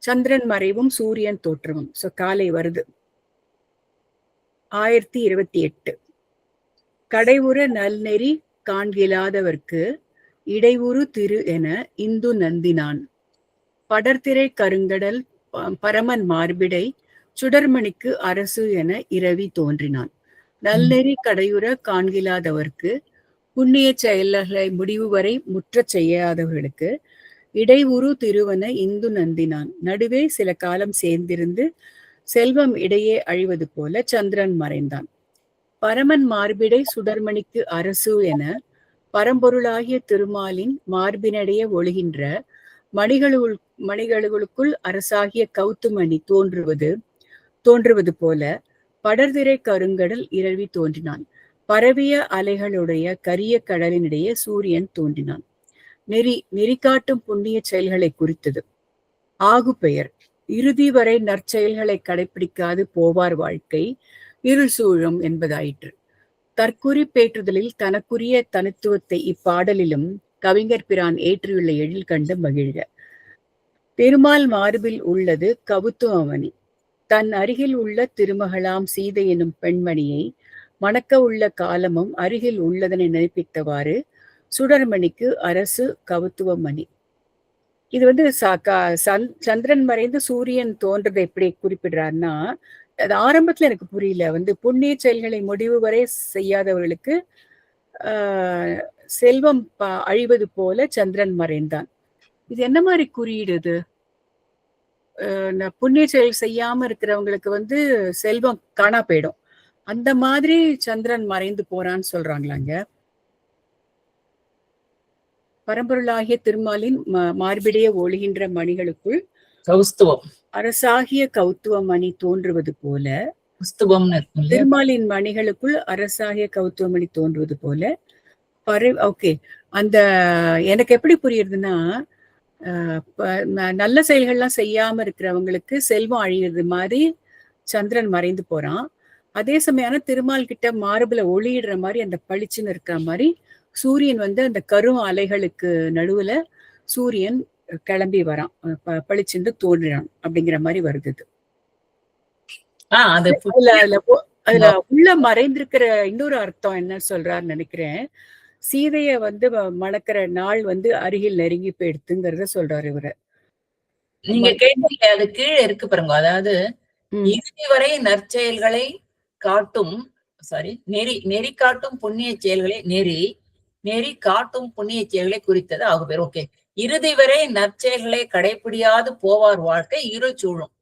சந்திரன் மறைவும் சூரியன் தோற்றமும். சோ காலை வருது. 1028. கடைவுற நல்நெறி காண்கிலாதவர்க்கு இடைவுறு திரு என இந்து நந்தினான் படர்திரை கருங்கடல் பரமன் மார்பிடை சுடர்மணிக்கு அரசு என இரவி தோன்றினான். நல்நெறி கடையுற காண்கிலாதவர்க்கு, புண்ணிய செயல்களை முடிவு வரை முற்றச் செய்யாதவர்களுக்கு இடைவுறு திருவன இந்து நந்தினான். நடுவே சில காலம் சேர்ந்திருந்து செல்வம் இடையே அழிவது போல சந்திரன் மறைந்தான். பரமன் மார்பிடை சுடர்மணிக்கு அரசு என பரம்பொருளாகிய திருமாலின் மார்பினடைய ஒழுகின்ற மணிகளுக்குள் அரசாகிய கௌத்துமணி தோன்றுவது போல படர்திரை கருங்கடல் இரவி தோன்றினான். பரவிய அலைகளுடைய கரிய கடலினிடையே சூரியன் தோன்றினான். நெறி காட்டும் புண்ணிய செயல்களை குறித்தது. ஆகு பெயர் இறுதி வரை நற்செயல்களை கடைபிடிக்காது போவார் வாழ்க்கை இருள் சூழும் என்பதாயிற்று. தற்குறிப்பேற்றுதலில் தனக்குரிய தனித்துவத்தை இப்பாடலிலும் கவிஞர் பிரான் ஏற்றியுள்ள எழில் கண்டு மகிழ்க. பெருமாள் மார்பில் உள்ளது கவுத்துவமணி. தன் அருகில் உள்ள திருமகளாம் சீதை எனும் பெண்மணியை மணக்க உள்ள காலமும் அருகில் உள்ளதனை நினைப்பித்தவாறு சுடர்மணிக்கு அரசு கவுத்துவமணி. இது வந்து சந்திரன் மறைந்து சூரியன் தோன்றதை எப்படி குறிப்பிடுறாருன்னா, அது ஆரம்பத்துல எனக்கு புரியல. புண்ணிய செயல்களை முடிவு வரை செய்யாதவர்களுக்கு செல்வம் அழிவது போல சந்திரன் மறைந்தான். இது என்ன மாதிரி குறியீடு? புண்ணிய செயல் செய்யாம இருக்கிறவங்களுக்கு செல்வம் காணா போயிடும். அந்த மாதிரி சந்திரன் மறைந்து போறான்னு சொல்றாங்களாங்க. பரம்பொருளாகிய திருமாலின் மார்பிடையே ஒழுகின்ற மணிகளுக்குள் கௌஸ்துவம் அரசாகிய கௌத்துவ மணி தோன்றுவது போல, திருமாலின் மணிகளுக்குள் அரசாகிய கௌத்துவ மணி தோன்றுவது போல ஓகே. அந்த எனக்கு எப்படி புரியுதுன்னா, நல்ல செயல்கள்லாம் செய்யாம இருக்கிறவங்களுக்கு செல்வம் அழிகிறது மாதிரி சந்திரன் மறைந்து போறான். அதே சமயம் திருமால் கிட்ட மார்புல ஒளியிடுற மாதிரி அந்த பளிச்சுன்னு இருக்கிற மாதிரி சூரியன் அந்த கரும் அலைகளுக்கு நடுவுல சூரியன் கிளம்பி வரான், பளிச்சுண்டு தோன்றான் அப்படிங்கிற மாதிரி வருது. அதுல உள்ள மறைந்திருக்கிற இன்னொரு அர்த்தம் என்ன சொல்றாருன்னு நினைக்கிறேன். சீதைய மணக்கிற நாள் அருகில் நெருங்கி போயிடுத்துங்கிறத சொல்றாரு இவரு. நீங்க கேட்டீங்க, அது கீழே இருக்கு பாருங்க. அதாவது இறுதி வரை நற்செயல்களை காட்டும் நெறி காட்டும் புண்ணிய செயல்களை நெறி காட்டும் புண்ணிய செயல்களை குறித்தது ஆகுபேர். ஓகே. இறுதி வரை நற்செயல்களை கடைபிடியாது போவார் வாழ்க்கை இருள் சூழும்.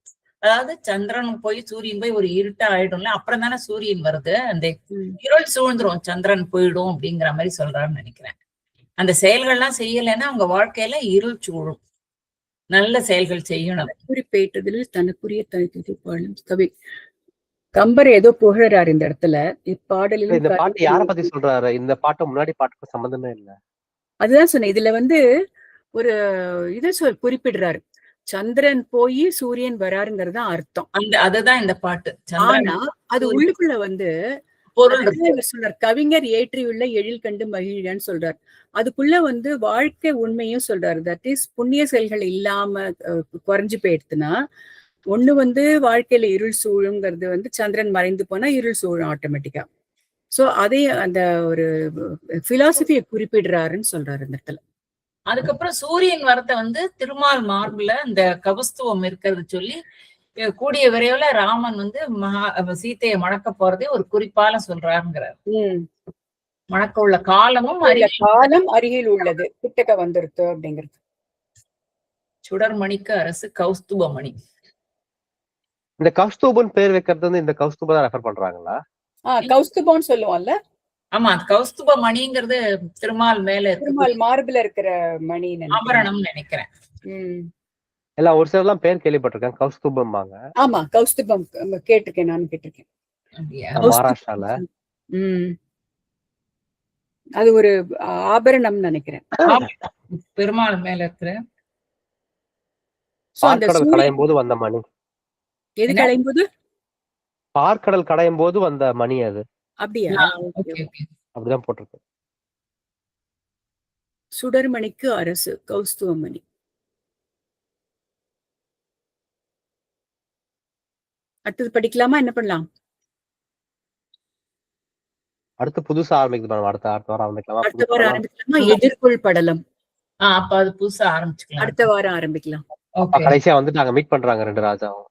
அதாவது சந்திரன் போய் சூரியன் போய் ஒரு இருட்டா ஆயிடும்ல, அப்புறம் தானே சூரியன் வருது. அந்த இருள் சூழ்ந்துரும், சந்திரன் போயிடும் அப்படிங்கிற மாதிரி சொல்றாருன்னு நினைக்கிறேன். அந்த செயல்கள்லாம் செய்யலைன்னா அவங்க வாழ்க்கையில இருள் சூழும். நல்ல செயல்கள் செய்யணும். குறிப்பேற்றதில் தனக்குரிய தனித்துவம் கவி கம்பர் ஏதோ புகழறாரு இந்த இடத்துல. இப்பாடலில் இந்த பாட்டு யார பத்தி சொல்றாரு? இந்த பாட்டு முன்னாடி பாட்டுக்கு சம்பந்தமே இல்ல. அதுதான் சொன்னேன். இதுல ஒரு இதை குறிப்பிடுறாரு. சந்திரன் போய் சூரியன் வராருங்கிறது அர்த்தம். அதுதான் இந்த பாட்டு. ஆனா அது உள்ளுக்குள்ள பொருள் சொல்றார். கவிஞர் ஏற்றியுள்ள எழில் கண்டு மகிழ்ன்னு சொல்றார். அதுக்குள்ள வாழ்க்கை உண்மையும் சொல்றாரு. தட் இஸ் புண்ணிய செயல்கள் இல்லாம குறைஞ்சு போயிடுத்துன்னா ஒண்ணு வாழ்க்கையில இருள் சூழுங்கிறது சந்திரன் மறைந்து போனா இருள் சூழும் ஆட்டோமேட்டிக்கா. சோ அதே அந்த ஒரு பிலாசபியை குறிப்பிடுறாருன்னு சொல்றாரு இந்த இடத்துல. அதுக்கப்புறம் சூரியன் வரத்தை திருமால் மார்புல இந்த கவுஸ்துவம் இருக்கிறது சொல்லி கூடிய விரைவுல ராமன் சீத்தையை மணக்க போறதே ஒரு குறிப்பால சொல்றாருங்கிறார். மணக்க உள்ள காலம் அருகில் உள்ளது, கிட்டக்க வந்துருத்து அப்படிங்கிறது. சுடர்மணிக்கு அரசு கௌஸ்துபமணி. இந்த கௌஸ்துபன் பேர் வைக்கிறது இந்த கௌஸ்துப ரெஃபர் பண்றாங்களா? கௌஸ்துபம்னு சொல்லுவோம்ல. ஆமா, கௌஸ்துப மணிங்கிறது திருமால் மேல திருமால் மார்புல இருக்கிற மணி ஆபரணம் நினைக்கிறேன். எல்லாம் ஒரு சிலர்லாம் பேர் கேள்விப்பட்டிருக்கேன், கௌஸ்துபம்பாங்க. ஆமா, கௌஸ்துபம் கேட்டிருக்கேன், நானும் கேட்டிருக்கேன். மகாராஷ்டிரால. அது ஒரு ஆபரணம் நினைக்கிறேன். பெருமாள் மேல இருக்கிற பார்க்கடல் கடையும் போது வந்த மணி. எது கடையும் போது? பார்க்கடல் கடையும் போது வந்த மணி அது. அப்படியா? அப்படிதான் போட்டிருக்கு. சுடர்மணிக்கு அரசு கௌஸ்துவமணி. அடுத்தது படிக்கலாமா? என்ன பண்ணலாம்? அடுத்து புதுசா ஆரம்பிக்கலாம். அடுத்த வாரம் ஆரம்பிக்கலாமா? அடுத்த வாரம் ஆரம்பிக்கலாமா? எதிர்கொள் படலம். அப்ப அது புதுசா ஆரம்பிச்சுக்கலாம். அடுத்த வாரம் ஆரம்பிக்கலாம். கடைசியா நாங்க மீட் பண்றாங்க ரெண்டு ராஜாவும்.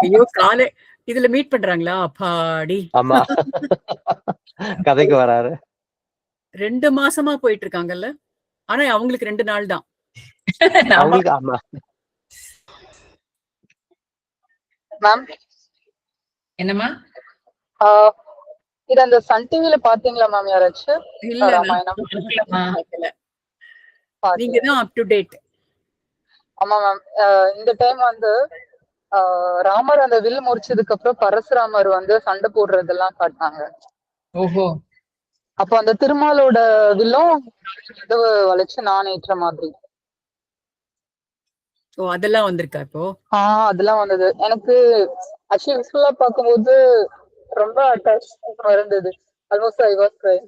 ஐயோ காலை இதுல மீட் பண்றாங்களா? அப்பாடி. ஆமா. கதைக்கு வராரு. 2 மாசமா போயிட்டு இருக்காங்கல்ல. ஆனா அவங்களுக்கு 2 நாள் தான். அவங்களுக்கு ஆமா. மேம் என்னம்மா? இது அந்த சன் டிவில பாத்தீங்களா மேம் யாராச்சும் இல்ல ராமாயணம்? நீங்க தான் அப் டு டேட். ஆமா மேம். இந்த டைம் வந்து ராமர் அந்த வில் முடிச்சதுக்கு அப்புறம் பரசுராமர் வந்து சண்டை போடுறதெல்லாம் காட்டினாங்க. ஓஹோ. அப்ப அந்த திருமாலோட வில்லும் கதவு வளைச்சு நான் ஏற்ற மாதிரி. ஓ அதெல்லாம் வந்திருக்கா இப்போ? அதெல்லாம் வந்தது. எனக்கு ஆக்சுவலி விசுவலா பார்க்கும்போது ரொம்ப அட்டாச்மெண்ட் இருந்தது. Almost I was crying.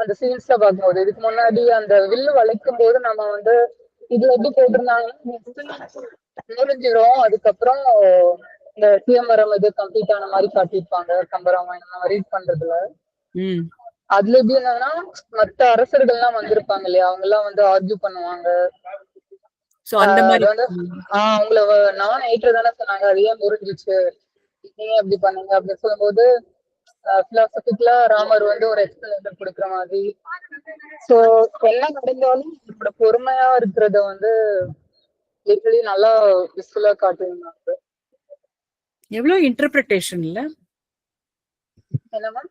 அந்த சீன்ஸ்ல பார்க்கும்போது இதுக்கு முன்னாடி அந்த வில்லு வளைக்கும் போது நம்ம வந்து இதுல எப்படி போட்டிருந்தாங்கன்னா முடிஞ்சிடும், அதுக்கப்புறம் இந்த சிதம்பரம் இது கம்ப்ளீட் ஆன மாதிரி காட்டியிருப்பாங்க கம்பராமாயணம் ரீட் பண்றதுல. அதுல எப்படி என்னன்னா மத்த அரசர்கள்லாம் வந்திருப்பாங்க இல்லையா, அவங்க எல்லாம் வந்து ஆர்கியூ பண்ணுவாங்க. அவங்கள நான் ஏற்றதானே சொன்னாங்க, அது ஏன் முறிஞ்சிச்சு, நீங்க எப்படி பண்ணீங்க அப்படின்னு சொல்லும்போது பிலாசபிக்கலா ராமர் வந்து ஒரு எக்ஸ்பிளனேஷன் கொடுக்குற மாதிரி. சோ எல்லாம் நடந்தாலும் நம்மளோட பொறுமையா இருக்கிறத வந்து லிட்டரலி நல்லா விசுவலா காட்டுவாங்க. எவ்வளவு இன்டர்பிரிட்டேஷன் இல்ல? என்னமா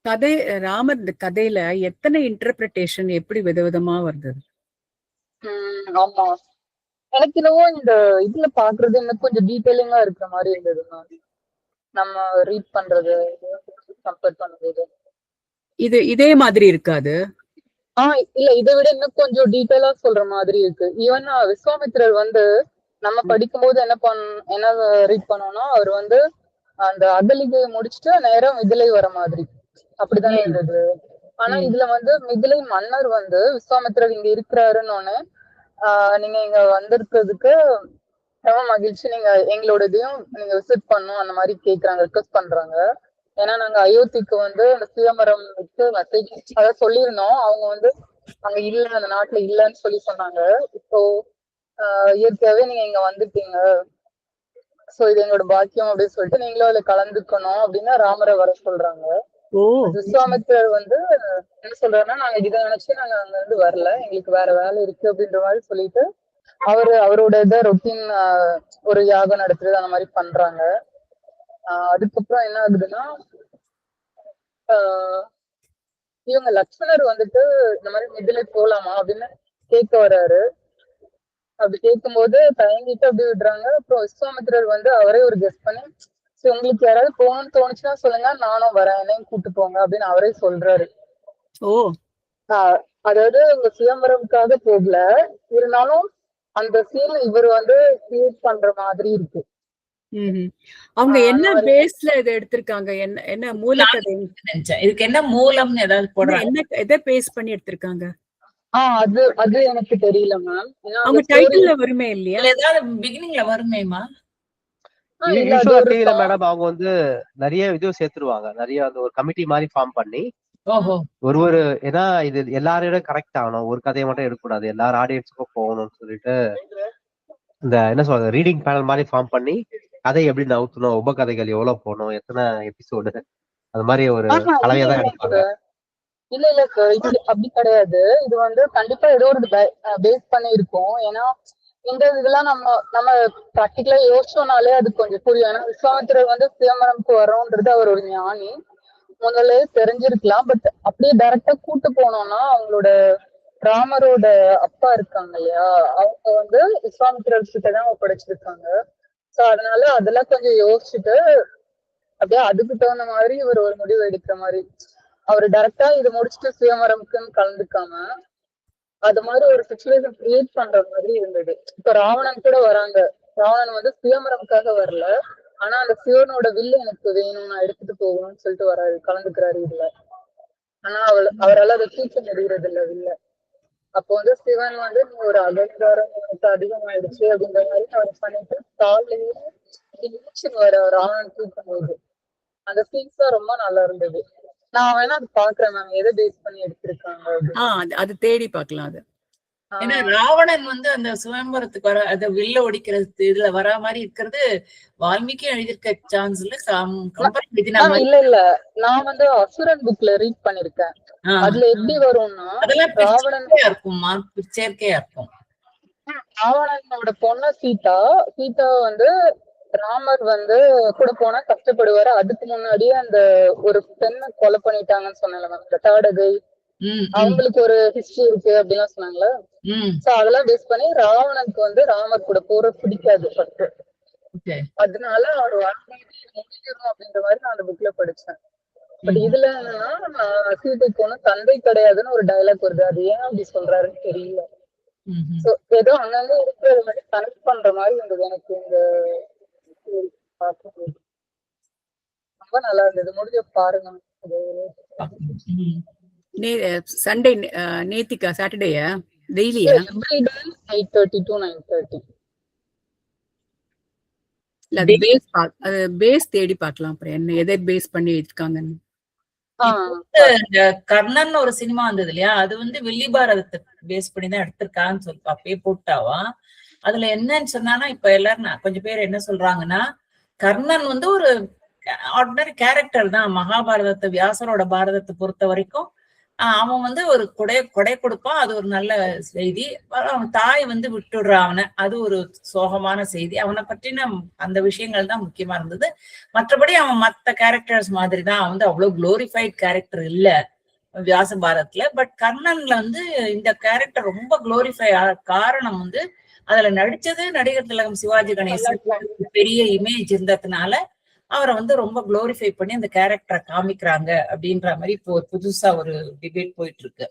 கதை ராமர் கதையில எத்தனை இன்டர்பிரிட்டேஷன் எப்படி விதவிதமா வருது. ஆமா, எனக்கு என்னவோ இந்த இதுல பாக்குறது இன்னும் கொஞ்சம் டீடைலிங்கா இருக்கிற மாதிரி இருந்தது நம்ம ரீட் பண்றது கம்பேர் பண்ணும்போது. இதே மாதிரி இருக்காது. இல்ல, இதை விட இன்னும் கொஞ்சம் டீடைலா சொல்ற மாதிரி இருக்கு. ஈவன் விஸ்வாமித்திரர் வந்து நம்ம படிக்கும் போது என்ன ரீட் பண்ணோம்னா அவர் வந்து அந்த அகலிகை முடிச்சுட்டு நேரம் மிதிலை வர மாதிரி அப்படித்தானே இருந்தது. ஆனா இதுல வந்து மிதிலை மன்னர் வந்து விஸ்வாமித்திரர் இங்க இருக்கிறாருன்னு நீங்க இங்க வந்திருக்கிறதுக்கு ரொம்ப மகிழ்ச்சி, நீங்க எங்களோட இதையும் நீங்க விசிட் பண்ணும் அந்த மாதிரி கேக்குறாங்க, ரிக்வெஸ்ட் பண்றாங்க. ஏன்னா நாங்க அயோத்திக்கு வந்து அந்த சிதம்பரம் வச்சு மெசேஜ் அதாவது சொல்லியிருந்தோம், அவங்க வந்து அங்க இல்ல, அந்த நாட்டுல இல்லன்னு சொன்னாங்க. இப்போ இயற்கையாவே நீங்க இங்க வந்துட்டீங்க, சோ இது எங்களோட பாக்கியம் அப்படின்னு சொல்லிட்டு நீங்களும் அதுல கலந்துக்கணும் அப்படின்னு ராமரை வர சொல்றாங்க. விஸ்வாமித்திரர் வந்து என்ன சொல்றாருன்னா, நாங்க இதை நினைச்சு நாங்க அங்க இருந்து வரல, எங்களுக்கு வேற வேலை இருக்கு அப்படின்ற மாதிரி சொல்லிட்டு அவரோட இதை ரொட்டீன் ஒரு யாகம் நடத்துறது அந்த மாதிரி பண்றாங்க. அதுக்கப்புறம் என்ன ஆகுதுன்னா இவங்க லட்சுமணர் வந்துட்டு இந்த மாதிரி மிதிலை போலாமா அப்படின்னு கேட்க வர்றாரு. அப்படி கேட்கும்போது தயங்கிட்டு அப்படி விடுறாங்க. அப்புறம் விஸ்வாமித்திரர் வந்து அவரே ஒரு கெஸ்ட் பண்ணி உங்களுக்கு யாராவது போகணும்னு தோணுச்சுன்னா சொல்லுங்க, நானும் வரேன், என்னையும் கூட்டு போங்க அப்படின்னு அவரே சொல்றாரு. அதாவது உங்க சிதம்பரம்காக போகல, இருந்தாலும் அந்த சீன் இவர் வந்து கிரியேட் பண்ற மாதிரி இருக்கு. அவங்க என்ன பேஸ்ல இதை எடுத்திருக்காங்க, என்ன மூலக்கதை, இதுக்கு என்ன மூலம்னு ஏதாவது போடுறாங்க, என்ன எதை பேஸ் பண்ணி எடுத்திருக்காங்க? அது எனக்கு தெரியல மேம். அவங்க டைட்டில்ல வருமே இல்லையா, ஏதாவது பிகினிங்ல வருமேமா? டிவில மேடம் அவங்க வந்து நிறைய இது சேர்த்துருவாங்க, நிறைய அந்த ஒரு கமிட்டி மாதிரி ஃபார்ம் பண்ணி ஒரு ஏன்னா இது எல்லாரோட கரெக்ட் ஆகணும், ஒரு கதையை மட்டும் எடுக்கக்கூடாது, எல்லாரும் ஆடியன்ஸுக்கும் போகணும்னு சொல்லிட்டு இந்த என்ன சொல்றது ரீடிங் பேனல் மாதிரி ஃபார்ம் பண்ணி கதை எப்படி நவுத்தணும், உபகதைகள் எவ்வளவு போகணும், எத்தனை எபிசோடு, அது மாதிரி ஒரு கலையை தான் எடுப்பாங்க. இல்ல அப்படி கிடையாது. இது வந்து கண்டிப்பா ஏதோ ஒரு பேஸ் பண்ணி இருக்கும். ஏன்னா இந்த இதெல்லாம் நம்ம பிராக்டிகலா யோசிச்சோம்னாலே அது கொஞ்சம் புரியும். ஏன்னா விஸ்வாமித்திரர் வந்து சிதம்பரம்க்கு வரோன்றது அவர் ஒரு ஞானி, முதல்ல தெரிஞ்சிருக்கலாம். பட் அப்படியே டைரக்டா கூட்டு போனோம்னா அவங்களோட ராமரோட அப்பா இருக்காங்க இல்லையா, அவங்க வந்து விஸ்வாமித்திரர் கிட்டதான் ஒப்படைச்சிருக்காங்க. சோ அதனால அதெல்லாம் கொஞ்சம் யோசிச்சுட்டு அப்படியே அதுக்கு தகுந்த மாதிரி இவர் ஒரு முடிவு எடுக்கிற மாதிரி, அவர் டைரக்டா இதை முடிச்சுட்டு சுயமரம்க்குன்னு கலந்துக்காம அது மாதிரி ஒரு சிச்சுவேஷன் கிரியேட் பண்ற மாதிரி இருந்தது. இப்ப ராவணன் கூட வராங்க, ராவணன் வந்து சுயமரம்காக வரல, ஆனா அந்த சிவனோட வில்லு எனக்கு வேணும், நான் எடுத்துட்டு போகணும்னு சொல்லிட்டு வராரு, கலந்துக்கிறாரு இதுல. ஆனா அவரால் அதை தூக்க முடிகிறது இல்ல வில்ல. அப்போ வந்து சிவன் வந்து நீ ஒரு அகங்காரம் உனக்கு அதிகமாயிடுச்சு அப்படின்ற மாதிரி அவர் பண்ணிட்டு காலையில வர ராவணன் தூக்கும் போது அந்த சீன்ஸ் தான் ரொம்ப நல்லா இருந்தது. நான் வேணா அது பாக்குறேன் மேம், எதை பேஸ் பண்ணி எடுத்திருக்காங்க. அது தேடி பார்க்கலாம். அது ஏன்னா ராவணன் வந்து அந்த சுயம்பரத்துக்கு வர அந்த வில்ல ஒடிக்கிறது இதுல வரா மாதிரி இருக்கிறது வால்மீகி எழுதியிருக்க சான்ஸ் இல்ல இல்ல நான் வந்து அசுரன் புக்ல ரீட் பண்ணிருக்கேன். அதுல எப்படி வரும்னா அதெல்லாம் இருக்குமா சேர்க்கையா இருக்கும். ராவணனோட பொண்ணு சீதா வந்து ராமர் வந்து கூட போனா கஷ்டப்படுவாரு. அதுக்கு முன்னாடியே அந்த ஒரு பெண்ணை கொலை பண்ணிட்டாங்கன்னு சொன்னாங்க மேம். இந்த தாடகை அவங்களுக்கு ஒரு ஹிஸ்டரி இருக்கு அப்படின்லாம் சொன்னாங்களா. சோ அதெல்லாம் பேஸ் பண்ணி ராவணனுக்கு வந்து ராமர் கூட போற பிடிக்காது ஃபர்ஸ்ட். அதனால அவர் முடிஞ்சிடும் அப்படின்ற மாதிரி நான் அந்த புக்ல படிச்சேன். பட் இதுல என்னன்னா சீதைக்கு ஒன்னும் தந்தை கிடையாதுன்னு ஒரு டயலாக் வருது. அது ஏன் அப்படி சொல்றாருன்னு தெரியல. சோ ஏதோ அங்கங்க இருக்கிறது மாதிரி கனெக்ட் பண்ற மாதிரி இருந்தது எனக்கு. இந்த ரொம்ப நல்லா இருந்தது. முடிஞ்ச பாருங்க. சண்டே நேத்திக்கா சாட்டர்டேயா டெய்லியா? 8:30 to 9:30. பேஸ் தேடி பார்க்கலாம். அப்புறம் என்ன எதை பேஸ் பண்ணி எடுத்துக்காங்கன்னு. கர்ணன் ஒரு சினிமா வந்தது இல்லையா, அது வந்து வில்லி பாரதத்தை பேஸ் பண்ணிதான் எடுத்திருக்கான்னு சொல்லி அப்பயே போட்டாவா. அதுல என்னன்னு சொன்னானா இப்ப எல்லாரும் கொஞ்சம் பேர் என்ன சொல்றாங்கன்னா, கர்ணன் வந்து ஒரு ஆர்டினரி கேரக்டர் தான். மகாபாரதத்தை வியாசரோட பாரதத்தை பொறுத்த வரைக்கும் அவன் வந்து ஒரு கொடை கொடுப்பான். அது ஒரு நல்ல செய்தி. அவன் தாய் வந்து விட்டுடுறான் அவனை, அது ஒரு சோகமான செய்தி. அவனை பற்றின அந்த விஷயங்கள் தான் முக்கியமா இருந்தது. மற்றபடி அவன் மத்த கேரக்டர்ஸ் மாதிரி தான். அவன் வந்து அவ்வளவு குளோரிஃபைட் கேரக்டர் இல்ல வியாச பாரதத்துல. பட் கர்ணன்ல வந்து இந்த கேரக்டர் ரொம்ப குளோரிஃபை காரணம் வந்து அதுல நடிச்சது நடிகர் திலகம் சிவாஜி கணேசன் பெரிய இமேஜ் இருந்ததுனால அவரை வந்து ரொம்ப குளோரிஃபை பண்ணி அந்த கேரக்டரை காமிக்கிறாங்க அப்படின்ற மாதிரி இப்போ புதுசா ஒரு டிபேட் போயிட்டு இருக்கு.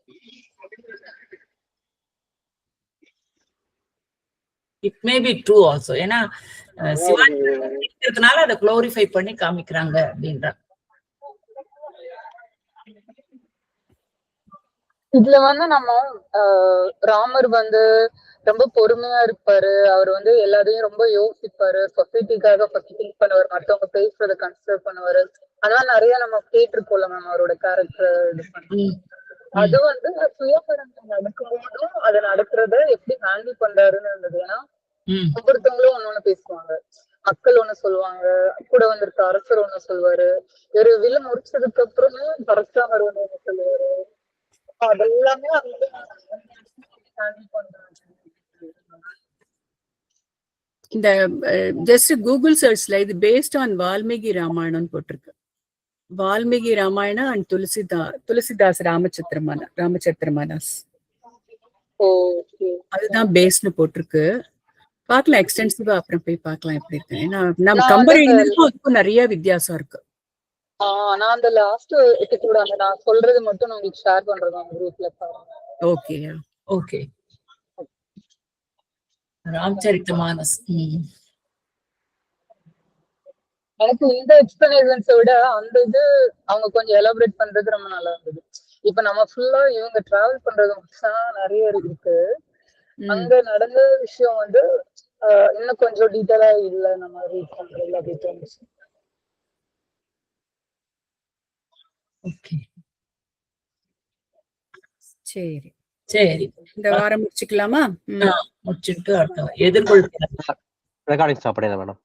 It may be true also. ஏன்னா சிவாஜி இருக்கிறதுனால அதை குளோரிஃபை பண்ணி காமிக்கிறாங்க அப்படின்ற. இதுல வந்து நம்ம ராமர் வந்து ரொம்ப பொறுமையா இருப்பாரு. அவர் வந்து எல்லாத்தையும் ரொம்ப யோசிப்பாரு. சொசைட்டிக்காக ஃபர்ஸ்ட் திங்க் பண்ணுவாரு. மத்தவங்க பேசுறத கன்சிடர் பண்ணுவாரு. அதெல்லாம் நிறைய நம்ம கேட்டிருக்கோம்ல மேம் அவரோட கேரக்டர் இது பண்ணி. அது வந்து சுயமரணம் நடக்கும் போதும் அதை நடக்கிறத எப்படி ஹேண்டில் பண்றாருன்னு இருந்தது. ஏன்னா ஒவ்வொருத்தவங்களும் ஒன்னொன்னு பேசுவாங்க. மக்கள் ஒண்ணு சொல்லுவாங்க, கூட வந்திருக்க அரசர் ஒண்ணு சொல்லுவாரு, ஒரு வில்ல முடிச்சதுக்கு அப்புறமும் பரஸ்தாமர் ஒண்ணு சொல்லுவாரு. அதெல்லாமே இந்த ஜஸ்ட் கூகுள் சர்ச்ல இது பேஸ்ட் ஆன் வால்மீகி ராமாயணம் போட்டிருக்கு. வால்மீகி ராமாயணா அண்ட் துளசிதாஸ் ராமச்சந்திரமானஸ் அதுதான் பேஸ்னு போட்டிருக்கு. பார்க்கலாம் எக்ஸ்டென்சிவா. அப்புறம் போய் பார்க்கலாம் எப்படி இருக்கு. ஏன்னா நம்ம கம்பேரிசனுக்கும் அதுக்கும் நிறைய வித்தியாசம் இருக்கு. நான் அந்த லாஸ்ட் எபிசோட் நான் சொல்றது மட்டும் நான் உங்களுக்கு ஷேர் பண்றேன் குரூப்ல பாருங்க. Okay okay. ராமச்சரித்தமானஸ் எனக்கு இந்த எக்ஸ்பிளனேஷன்ஸை விட அந்த இது அவங்க கொஞ்சம் எலாபரேட் பண்றது ரொம்ப நல்லா இருந்தது. இப்ப நம்ம ஃபுல்லா இவங்க டிராவல் பண்றது நிறைய இருக்கு. அங்க நடந்த விஷயம் வந்து இன்னும் கொஞ்சம் டீட்டெயிலா இல்ல நம்ம ரீட் பண்றதுல அப்படி தோணுச்சு. சரி சரி, இந்த வாரம் முடிச்சுக்கலாமா? முடிச்சுட்டு அடுத்த எதிர்கொள்கிறேன். ரெக்கார்டிங் ஸ்டாப் பண்ணிடுறேன் மேடம்.